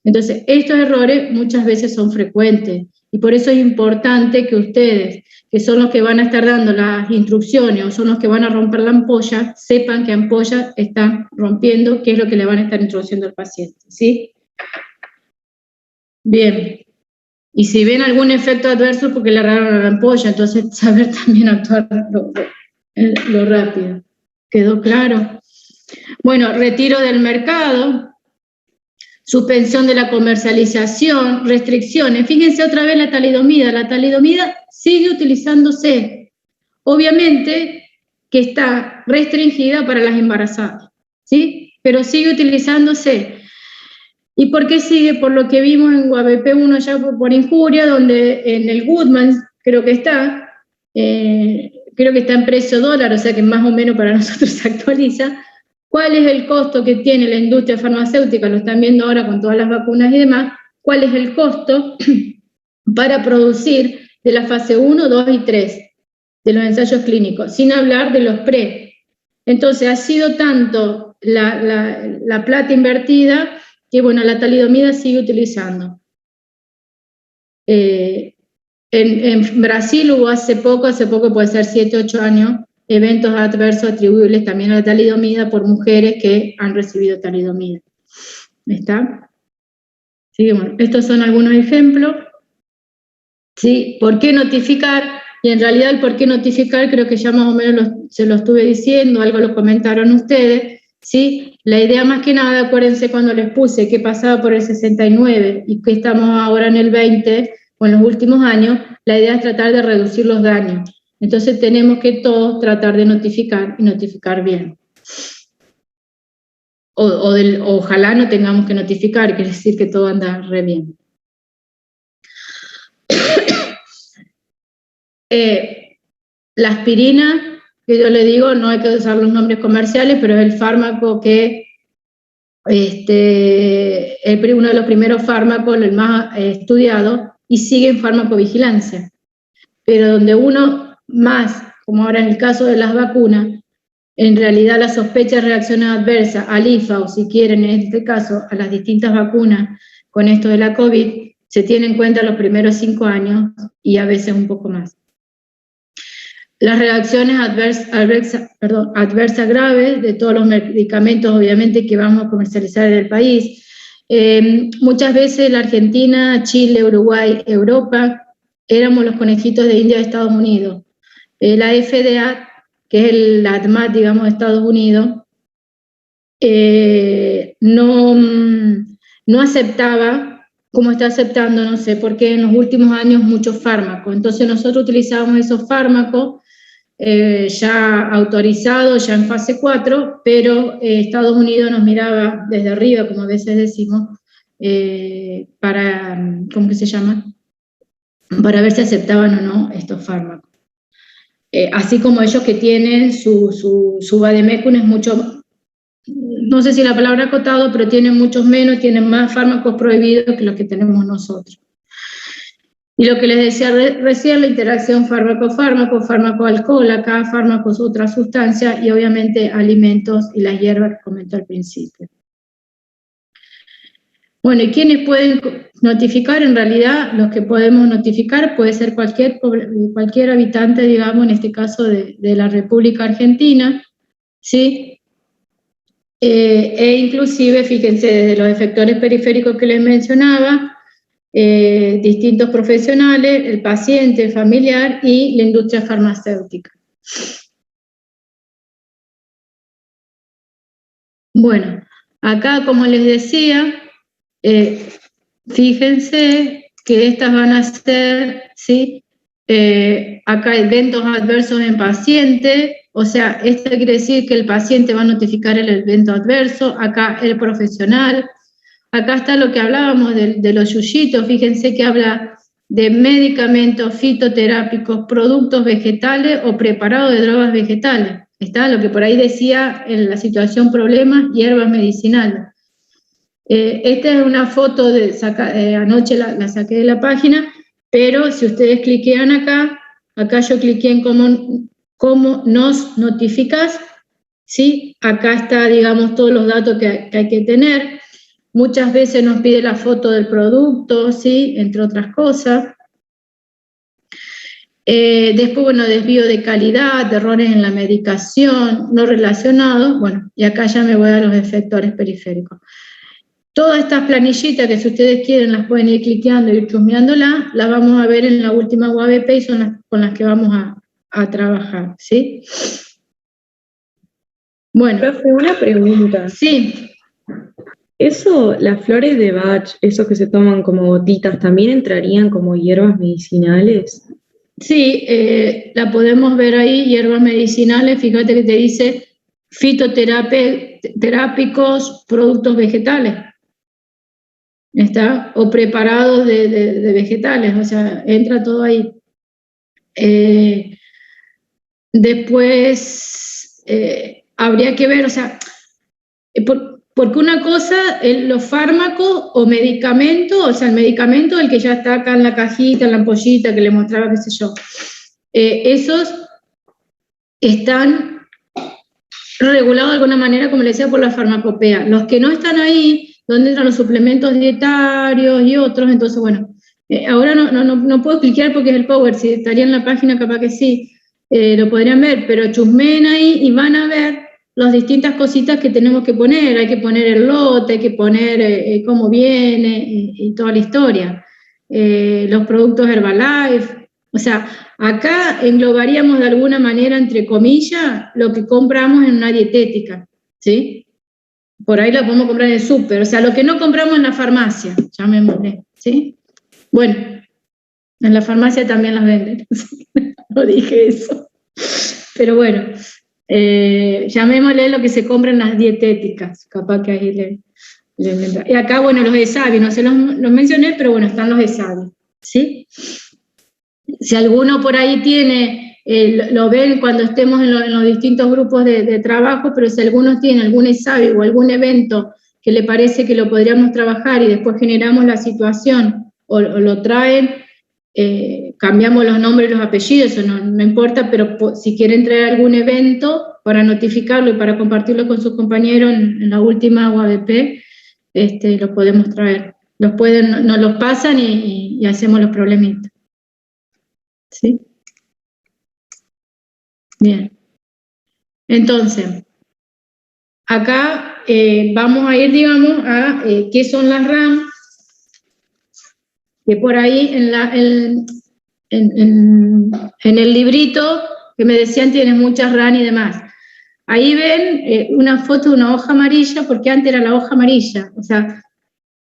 Entonces, estos errores muchas veces son frecuentes. Y por eso es importante que ustedes, que son los que van a estar dando las instrucciones o son los que van a romper la ampolla, sepan qué ampolla están rompiendo, qué es lo que le van a estar introduciendo al paciente, ¿sí? Bien. Y si ven algún efecto adverso porque le agarraron la ampolla, entonces saber también actuar lo rápido. ¿Quedó claro? Bueno, retiro del mercado, suspensión de la comercialización, restricciones. Fíjense otra vez la talidomida. La talidomida sigue utilizándose. Obviamente que está restringida para las embarazadas, ¿sí? Pero sigue utilizándose. ¿Y por qué sigue? Por lo que vimos en UABP1 ya por injuria, donde en el Goodman creo que está en precio dólar, o sea que más o menos para nosotros se actualiza. ¿Cuál es el costo que tiene la industria farmacéutica? Lo están viendo ahora con todas las vacunas y demás. ¿Cuál es el costo para producir de la fase 1, 2 y 3 de los ensayos clínicos? Sin hablar de los pre. Entonces, ha sido tanto la plata invertida, que bueno, la talidomida sigue utilizando. En Brasil hubo hace poco puede ser 7, 8 años, eventos adversos atribuibles también a la talidomida por mujeres que han recibido talidomida. ¿Está? Sí, bueno, estos son algunos ejemplos. ¿Sí? ¿Por qué notificar? Y en realidad el por qué notificar creo que ya más o menos se lo estuve diciendo, algo lo comentaron ustedes. ¿Sí? La idea más que nada, acuérdense cuando les puse que pasaba por el 69 y que estamos ahora en el 20, o en los últimos años, la idea es tratar de reducir los daños. Entonces tenemos que todos tratar de notificar y notificar bien. Ojalá no tengamos que notificar, quiere decir que todo anda re bien. La aspirina, que yo le digo, no hay que usar los nombres comerciales, pero es el fármaco que es uno de los primeros fármacos, el más estudiado, y sigue en farmacovigilancia. Pero donde uno más, como ahora en el caso de las vacunas, en realidad la sospecha de reacciones adversas al IFA, o si quieren en este caso a las distintas vacunas con esto de la COVID, se tiene en cuenta los primeros 5 años y a veces un poco más. Las reacciones adversas graves de todos los medicamentos, obviamente, que vamos a comercializar en el país. Muchas veces la Argentina, Chile, Uruguay, Europa, éramos los conejitos de India de Estados Unidos. La FDA, que es el ADMAT, digamos, de Estados Unidos, no aceptaba, como está aceptando, no sé por qué, en los últimos años muchos fármacos. Entonces nosotros utilizábamos esos fármacos ya autorizados, ya en fase 4, pero Estados Unidos nos miraba desde arriba, como a veces decimos, para, ¿cómo que se llama? Para ver si aceptaban o no estos fármacos. Así como ellos que tienen su vademecum es mucho, no sé si la palabra acotado, pero tienen muchos menos, tienen más fármacos prohibidos que los que tenemos nosotros. Y lo que les decía recién, la interacción fármaco-fármaco, fármaco-alcohol, acá fármacos, otras sustancias, y obviamente alimentos y las hierbas que comenté al principio. Bueno, ¿y quiénes pueden notificar? En realidad, los que podemos notificar puede ser cualquier habitante, digamos, en este caso de la República Argentina, ¿sí? Inclusive, fíjense, desde los efectores periféricos que les mencionaba, distintos profesionales, el paciente, el familiar y la industria farmacéutica. Bueno, acá, como les decía, fíjense que estas van a ser, ¿sí? Acá eventos adversos en paciente, o sea, esto quiere decir que el paciente va a notificar el evento adverso, acá el profesional. Acá está lo que hablábamos de los yuyitos, fíjense que habla de medicamentos fitoterápicos, productos vegetales o preparados de drogas vegetales. Está lo que por ahí decía en la situación problema, hierbas medicinales. Esta es una foto anoche la saqué de la página, pero si ustedes cliquean acá yo cliqué en cómo nos notificas, ¿sí? Acá está, digamos, todos los datos que hay que tener. Muchas veces nos pide la foto del producto, ¿sí? Entre otras cosas. Después, bueno, desvío de calidad, errores en la medicación, no relacionados. Bueno, y acá ya me voy a los efectores periféricos. Todas estas planillitas que si ustedes quieren las pueden ir cliqueando y ir chusmeándolas, las vamos a ver en la última UABP y son las con las que vamos a trabajar, ¿sí? Bueno. Profe, una pregunta. Sí. Eso, las flores de Bach, esos que se toman como gotitas, ¿también entrarían como hierbas medicinales? Sí, la podemos ver ahí, hierbas medicinales, fíjate que te dice fitoterápicos, productos vegetales. ¿Está? O preparados de vegetales, o sea, entra todo ahí. Después, habría que ver, o sea, porque una cosa, los fármacos o medicamentos, o sea, el medicamento, el que ya está acá en la cajita, en la ampollita, que le mostraba, qué sé yo, esos están regulado de alguna manera, como le decía, por la farmacopea. Los que no están ahí, donde entran los suplementos dietarios y otros, entonces, bueno, ahora no puedo cliquear porque es el Power, si estaría en la página capaz que sí, lo podrían ver, pero chusmeen ahí y van a ver las distintas cositas que tenemos que poner. Hay que poner el lote, hay que poner cómo viene y toda la historia. Los productos Herbalife, o sea, acá englobaríamos de alguna manera, entre comillas, lo que compramos en una dietética, ¿sí? Por ahí lo podemos comprar en el súper, o sea, lo que no compramos en la farmacia, llamémosle, ¿sí? Bueno, en la farmacia también las venden, no dije eso, pero bueno, llamémosle lo que se compra en las dietéticas, capaz que ahí y acá, bueno, los ESAVI, no se los mencioné, pero bueno, están los ESAVI, ¿sí? Si alguno por ahí tiene, lo ven cuando estemos en los distintos grupos de trabajo, pero si alguno tiene algún ESAVI o algún evento que le parece que lo podríamos trabajar y después generamos la situación o lo traen, cambiamos los nombres y los apellidos, eso no importa, pero si quieren traer algún evento para notificarlo y para compartirlo con sus compañeros en la última UABP, lo podemos traer. Nos los pasan y hacemos los problemitas. ¿Sí? Bien. Entonces, acá vamos a ir, digamos, a qué son las RAM, que por ahí en el librito que me decían tiene muchas RAM y demás. Ahí ven una foto de una hoja amarilla, porque antes era la hoja amarilla, o sea,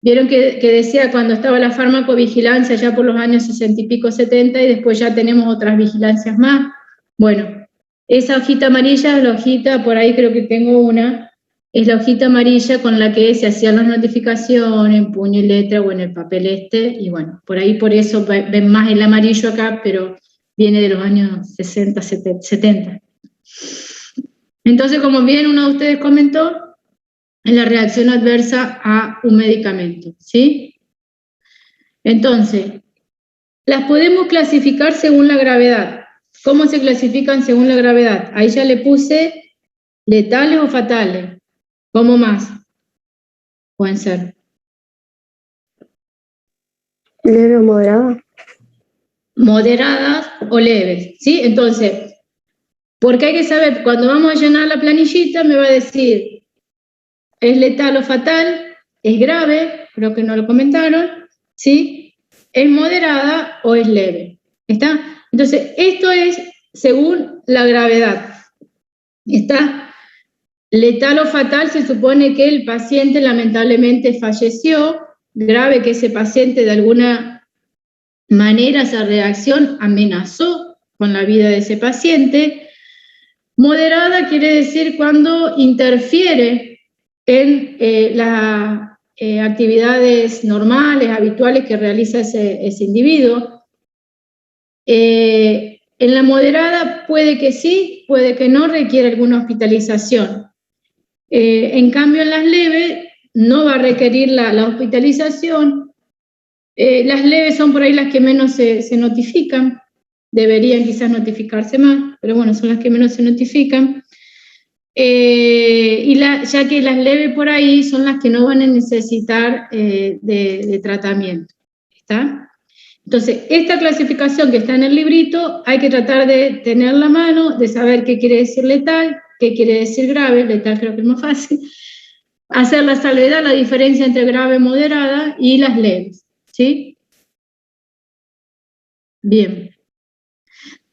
vieron que decía cuando estaba la farmacovigilancia ya por los años 60 y pico, 70, y después ya tenemos otras vigilancias más. Bueno, esa hojita amarilla es la hojita, por ahí creo que tengo una, es la hojita amarilla con la que se hacían las notificaciones en puño y letra o en el papel y bueno, por ahí por eso ven más el amarillo acá, pero viene de los años 60, 70. Entonces, como bien uno de ustedes comentó, es la reacción adversa a un medicamento, ¿sí? Entonces, las podemos clasificar según la gravedad. ¿Cómo se clasifican según la gravedad? Ahí ya le puse letales o fatales. ¿Cómo más pueden ser? ¿Leve o moderada? Moderadas o leves, ¿sí? Entonces, porque hay que saber, cuando vamos a llenar la planillita me va a decir, ¿es letal o fatal? ¿Es grave? Creo que no lo comentaron, ¿sí? ¿Es moderada o es leve? ¿Está? Entonces, esto es según la gravedad. ¿Está? Letal o fatal se supone que el paciente lamentablemente falleció, grave que ese paciente de alguna manera, esa reacción amenazó con la vida de ese paciente. Moderada quiere decir cuando interfiere en las actividades normales, habituales que realiza ese individuo. En la moderada puede que sí, puede que no, requiere alguna hospitalización. En cambio, en las leves no va a requerir la hospitalización. Las leves son por ahí las que menos se notifican. Deberían quizás notificarse más, pero bueno, son las que menos se notifican. Ya que las leves por ahí son las que no van a necesitar de tratamiento. ¿Está? Entonces, esta clasificación que está en el librito hay que tratar de tenerla a mano, de saber qué quiere decir letal, qué quiere decir grave, letal creo que es más fácil, hacer la salvedad, la diferencia entre grave, moderada y las leves, ¿sí? Bien.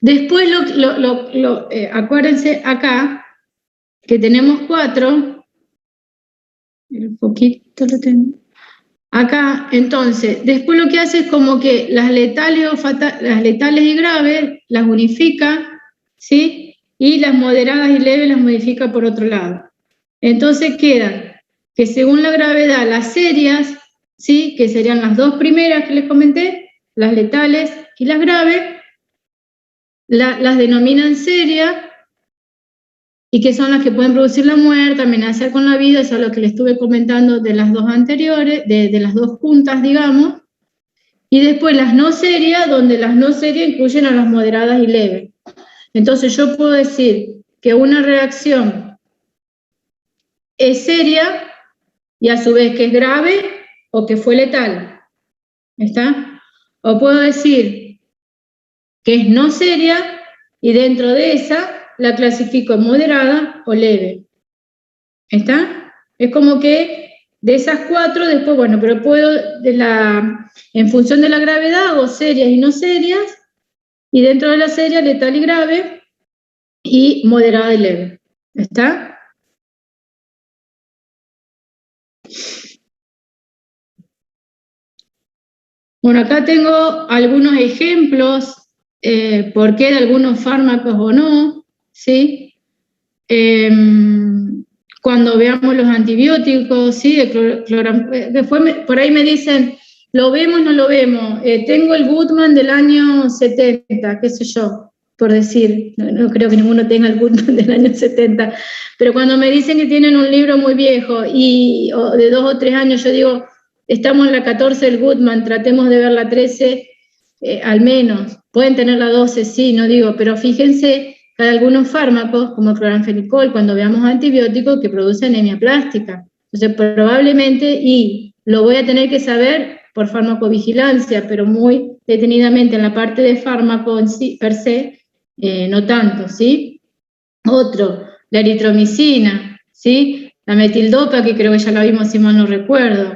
Después, acuérdense acá, que tenemos 4, un poquito lo tengo, acá, entonces, después lo que hace es como que las letales y graves las unifica, ¿sí? Y las moderadas y leves las modifica por otro lado. Entonces quedan que según la gravedad, las serias, ¿sí? Que serían las dos primeras que les comenté, las letales y las graves, las denominan serias, y que son las que pueden producir la muerte, amenazar con la vida, eso es lo que les estuve comentando de las dos anteriores, de las dos juntas, digamos, y después las no serias, donde las no serias incluyen a las moderadas y leves. Entonces yo puedo decir que una reacción es seria y a su vez que es grave o que fue letal. ¿Está? O puedo decir que es no seria y dentro de esa la clasifico moderada o leve. ¿Está? Es como que de esas 4, después, bueno, pero puedo, en función de la gravedad, hago serias y no serias, y dentro de la seria, letal y grave, y moderada y leve. ¿Está? Bueno, acá tengo algunos ejemplos, por qué de algunos fármacos o no, ¿sí? Cuando veamos los antibióticos, ¿sí? Después por ahí me dicen, ¿lo vemos o no lo vemos? Tengo el Goodman del año 70, qué sé yo, por decir, no creo que ninguno tenga el Goodman del año 70, pero cuando me dicen que tienen un libro muy viejo o de 2 o 3 años, yo digo, estamos en la 14 del Goodman, tratemos de ver la 13 al menos. Pueden tener la 12, sí, no digo, pero fíjense que hay algunos fármacos, como el cloranfenicol, cuando veamos antibióticos, que producen anemia plástica. Entonces, probablemente, y lo voy a tener que saber por farmacovigilancia, pero muy detenidamente en la parte de fármaco en sí, per se, no tanto, ¿sí? Otro, la eritromicina, ¿sí? La metildopa, que creo que ya la vimos si mal no recuerdo.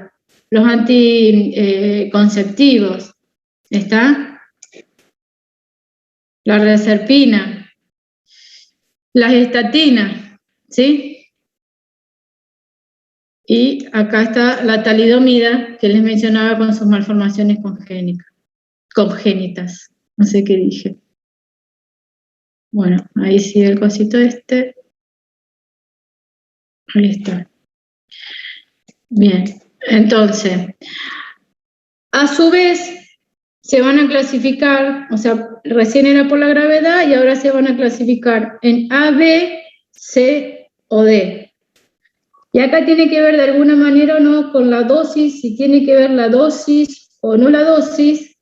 Los anticonceptivos, ¿está? La reserpina, las estatinas, ¿sí? Y acá está la talidomida, que les mencionaba con sus malformaciones congénitas. No sé qué dije. Bueno, ahí sigue el cosito este. Ahí está. Bien, entonces, a su vez, se van a clasificar, o sea, recién era por la gravedad y ahora se van a clasificar en A, B, C o D. Y acá tiene que ver de alguna manera o no con la dosis, si tiene que ver la dosis o no la dosis,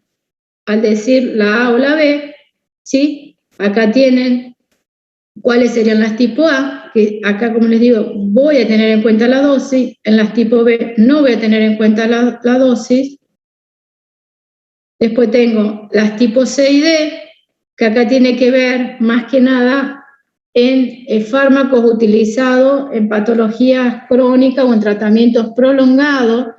al decir la A o la B, ¿sí? Acá tienen cuáles serían las tipo A, que acá, como les digo, voy a tener en cuenta la dosis, en las tipo B no voy a tener en cuenta la dosis. Después tengo las tipo C y D, que acá tiene que ver más que nada en fármacos utilizados en patologías crónicas o en tratamientos prolongados.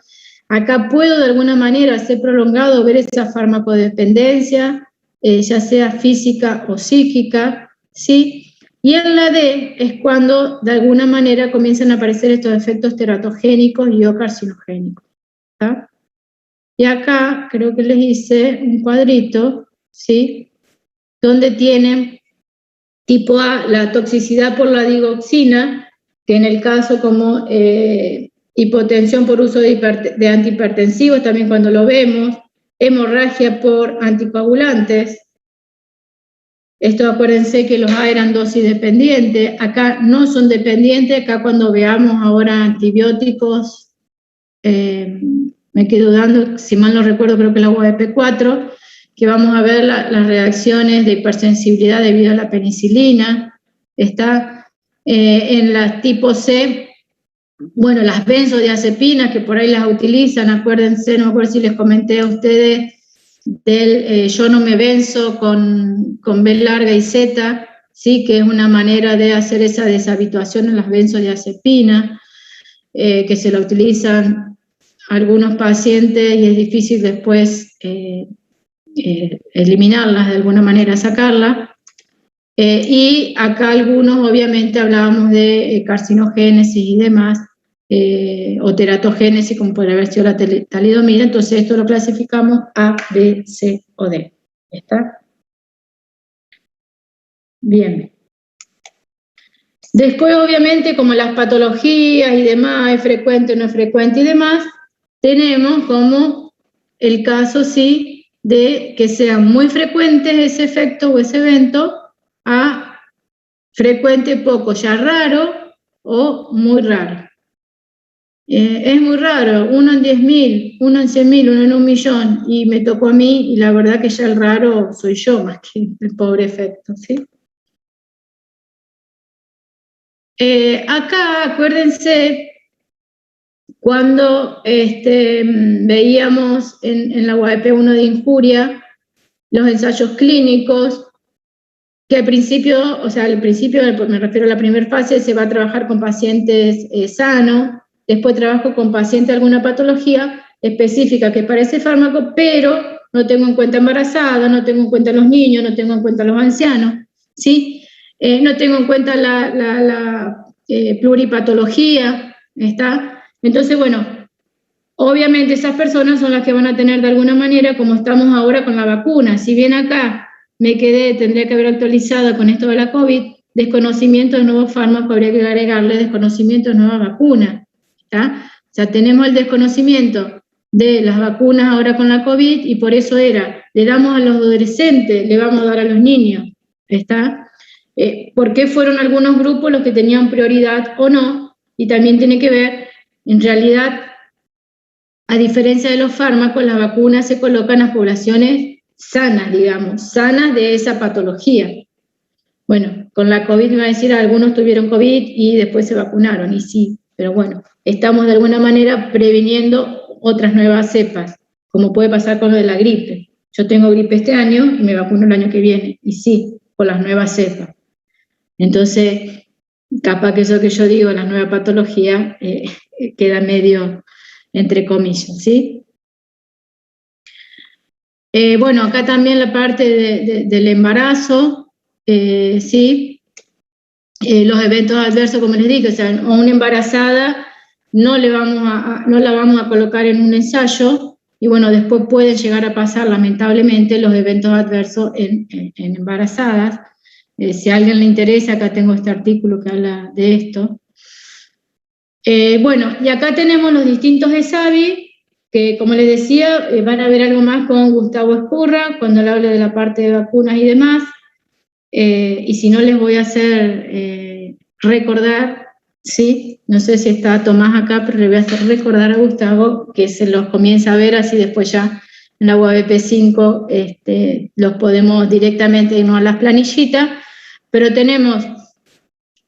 Acá puedo de alguna manera hacer prolongado, ver esa farmacodependencia, ya sea física o psíquica, ¿sí? Y en la D es cuando de alguna manera comienzan a aparecer estos efectos teratogénicos y o carcinogénicos, ¿tá? Y acá creo que les hice un cuadrito, ¿sí? Donde tienen tipo A, la toxicidad por la digoxina, que en el caso como hipotensión por uso de antihipertensivos, también cuando lo vemos, hemorragia por anticoagulantes. Esto acuérdense que los A eran dosis dependientes, acá no son dependientes, acá cuando veamos ahora antibióticos, me quedo dando, si mal no recuerdo, creo que la UAP4, que vamos a ver las reacciones de hipersensibilidad debido a la penicilina. Está en las tipo C, bueno, las benzodiazepinas, que por ahí las utilizan, acuérdense, no me acuerdo si les comenté a ustedes del yo no me benzo con B larga y Z, ¿sí? Que es una manera de hacer esa deshabituación en las benzodiazepinas, que se la utilizan algunos pacientes y es difícil después eliminarlas de alguna manera, sacarlas. Y acá algunos, obviamente, hablábamos de carcinogénesis y demás, o teratogénesis, como puede haber sido la talidomida, entonces esto lo clasificamos A, B, C o D. ¿Está? Bien. Después, obviamente, como las patologías y demás, es frecuente o no es frecuente y demás, tenemos como el caso, sí, de que sean muy frecuentes ese efecto o ese evento, a frecuente poco, ya raro o muy raro. Es muy raro, 1 en 10.000, 1 en 100.000, 1 en 1.000.000, y me tocó a mí, y la verdad que ya el raro soy yo más que el pobre efecto, ¿sí? Acá, acuérdense, cuando veíamos en la UAP 1 de injuria los ensayos clínicos, que al principio, me refiero a la primera fase, se va a trabajar con pacientes sanos, después trabajo con pacientes de alguna patología específica que para ese fármaco, pero no tengo en cuenta embarazadas, no tengo en cuenta los niños, no tengo en cuenta los ancianos, ¿sí? No tengo en cuenta la pluripatología, ¿está? Entonces, bueno, obviamente esas personas son las que van a tener de alguna manera, como estamos ahora con la vacuna. Si bien acá tendría que haber actualizado con esto de la COVID, desconocimiento de nuevos fármacos, habría que agregarle desconocimiento de nuevas vacunas, ¿está? O sea, tenemos el desconocimiento de las vacunas ahora con la COVID y por eso le damos a los adolescentes, le vamos a dar a los niños, ¿está? ¿Por qué fueron algunos grupos los que tenían prioridad o no? Y también tiene que ver, en realidad, a diferencia de los fármacos, las vacunas se colocan a las poblaciones sanas, digamos, sanas de esa patología. Bueno, con la COVID me va a decir, algunos tuvieron COVID y después se vacunaron, y sí, pero bueno, estamos de alguna manera previniendo otras nuevas cepas, como puede pasar con lo de la gripe. Yo tengo gripe este año y me vacuno el año que viene, y sí, con las nuevas cepas. Entonces, capaz que eso que yo digo, la nueva patología, queda medio entre comillas, ¿sí? Bueno, acá también la parte del embarazo, ¿sí? Los eventos adversos, como les digo, o sea, a una embarazada no la vamos a colocar en un ensayo, y bueno, después pueden llegar a pasar, lamentablemente, los eventos adversos en embarazadas. Si a alguien le interesa, acá tengo este artículo que habla de esto. Bueno, y acá tenemos los distintos ESAVI, que como les decía, van a ver algo más con Gustavo Escurra, cuando le hable de la parte de vacunas y demás, y si no les voy a hacer recordar, ¿sí? No sé si está Tomás acá, pero le voy a hacer recordar a Gustavo que se los comienza a ver, así después ya en la UABP 5 los podemos directamente irnos a las planillitas, pero tenemos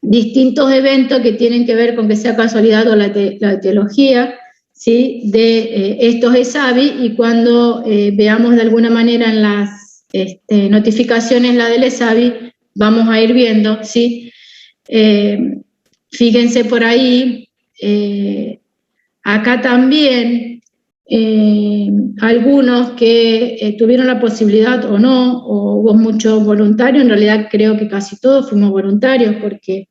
distintos eventos que tienen que ver con que sea casualidad o la etiología, ¿sí? De estos ESAVI, y cuando veamos de alguna manera en las notificaciones la del ESAVI, vamos a ir viendo, ¿sí? Fíjense por ahí, acá también algunos que tuvieron la posibilidad o no, o hubo muchos voluntarios, en realidad creo que casi todos fuimos voluntarios, porque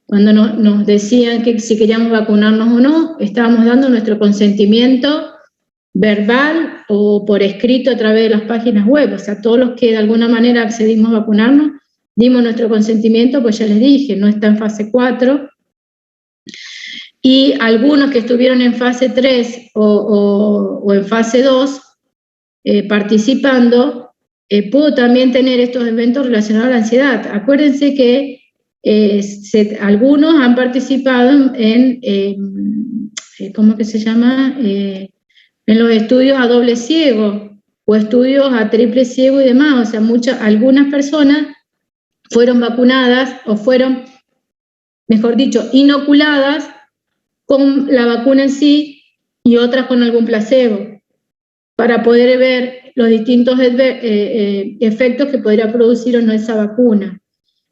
cuando nos decían que si queríamos vacunarnos o no, estábamos dando nuestro consentimiento verbal o por escrito a través de las páginas web. O sea, todos los que de alguna manera accedimos a vacunarnos, dimos nuestro consentimiento, pues ya les dije, no está en fase 4. Y algunos que estuvieron en fase 3 o en fase 2 participando, pudo también tener estos eventos relacionados a la ansiedad. Acuérdense que algunos han participado en ¿cómo que se llama? En los estudios a doble ciego o estudios a triple ciego y demás. O sea, algunas personas fueron vacunadas o fueron, mejor dicho, inoculadas con la vacuna en sí y otras con algún placebo, para poder ver los distintos efectos que podría producir o no esa vacuna.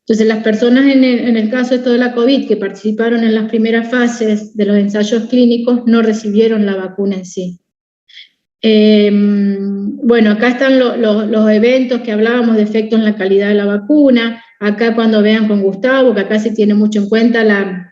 Entonces, las personas en el caso de la COVID que participaron en las primeras fases de los ensayos clínicos no recibieron la vacuna en sí. Bueno, acá están los eventos que hablábamos de efectos en la calidad de la vacuna. Acá cuando vean con Gustavo, que acá se tiene mucho en cuenta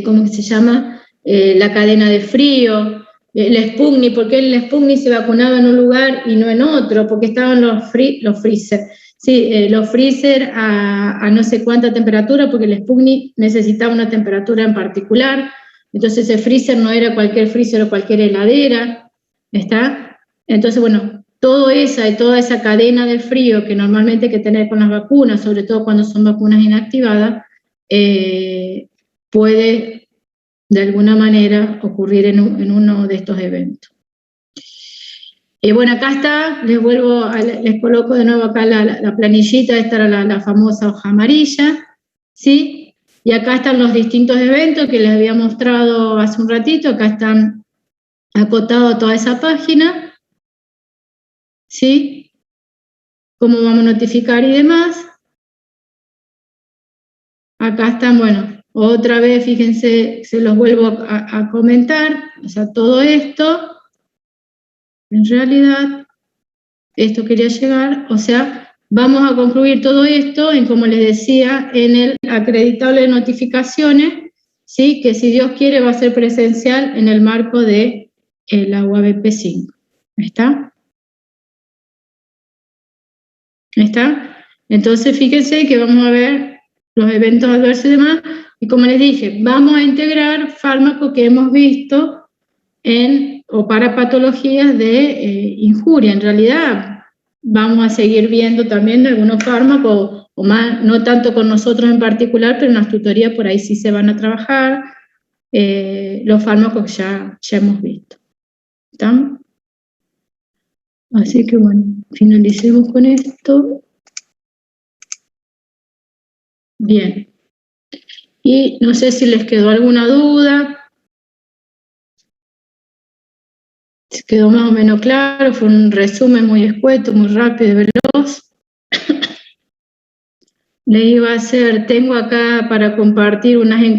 ¿cómo se llama? La cadena de frío, el Sputnik, porque el Sputnik se vacunaba en un lugar y no en otro, porque estaban los freezer. Sí, los freezer a no sé cuánta temperatura, porque el Sputnik necesitaba una temperatura en particular, entonces el freezer no era cualquier freezer o cualquier heladera, ¿está? Entonces, bueno, toda esa cadena del frío que normalmente hay que tener con las vacunas, sobre todo cuando son vacunas inactivadas, puede de alguna manera ocurrir en uno de estos eventos. Bueno, acá está, les coloco de nuevo acá la planillita, esta era la famosa hoja amarilla, ¿sí? Y acá están los distintos eventos que les había mostrado hace un ratito, acá están acotados toda esa página, ¿sí? Cómo vamos a notificar y demás. Acá están, bueno, otra vez, fíjense, se los vuelvo a comentar, o sea, todo esto, en realidad, esto quería llegar, o sea, vamos a concluir todo esto en, como les decía, en el acreditable de notificaciones, ¿sí? Que si Dios quiere va a ser presencial en el marco de la UABP 5. ¿Está? ¿Está? Entonces, fíjense que vamos a ver los eventos adversos y demás, y como les dije, vamos a integrar fármacos que hemos visto o para patologías de injuria. En realidad, vamos a seguir viendo también algunos fármacos, o más, no tanto con nosotros en particular, pero en las tutorías por ahí sí se van a trabajar los fármacos que ya hemos visto. ¿Están? Así que bueno, finalicemos con esto. Bien. Y no sé si les quedó alguna duda. Se quedó más o menos claro, fue un resumen muy escueto, muy rápido y veloz. Le iba a hacer, tengo acá para compartir unas encuestas.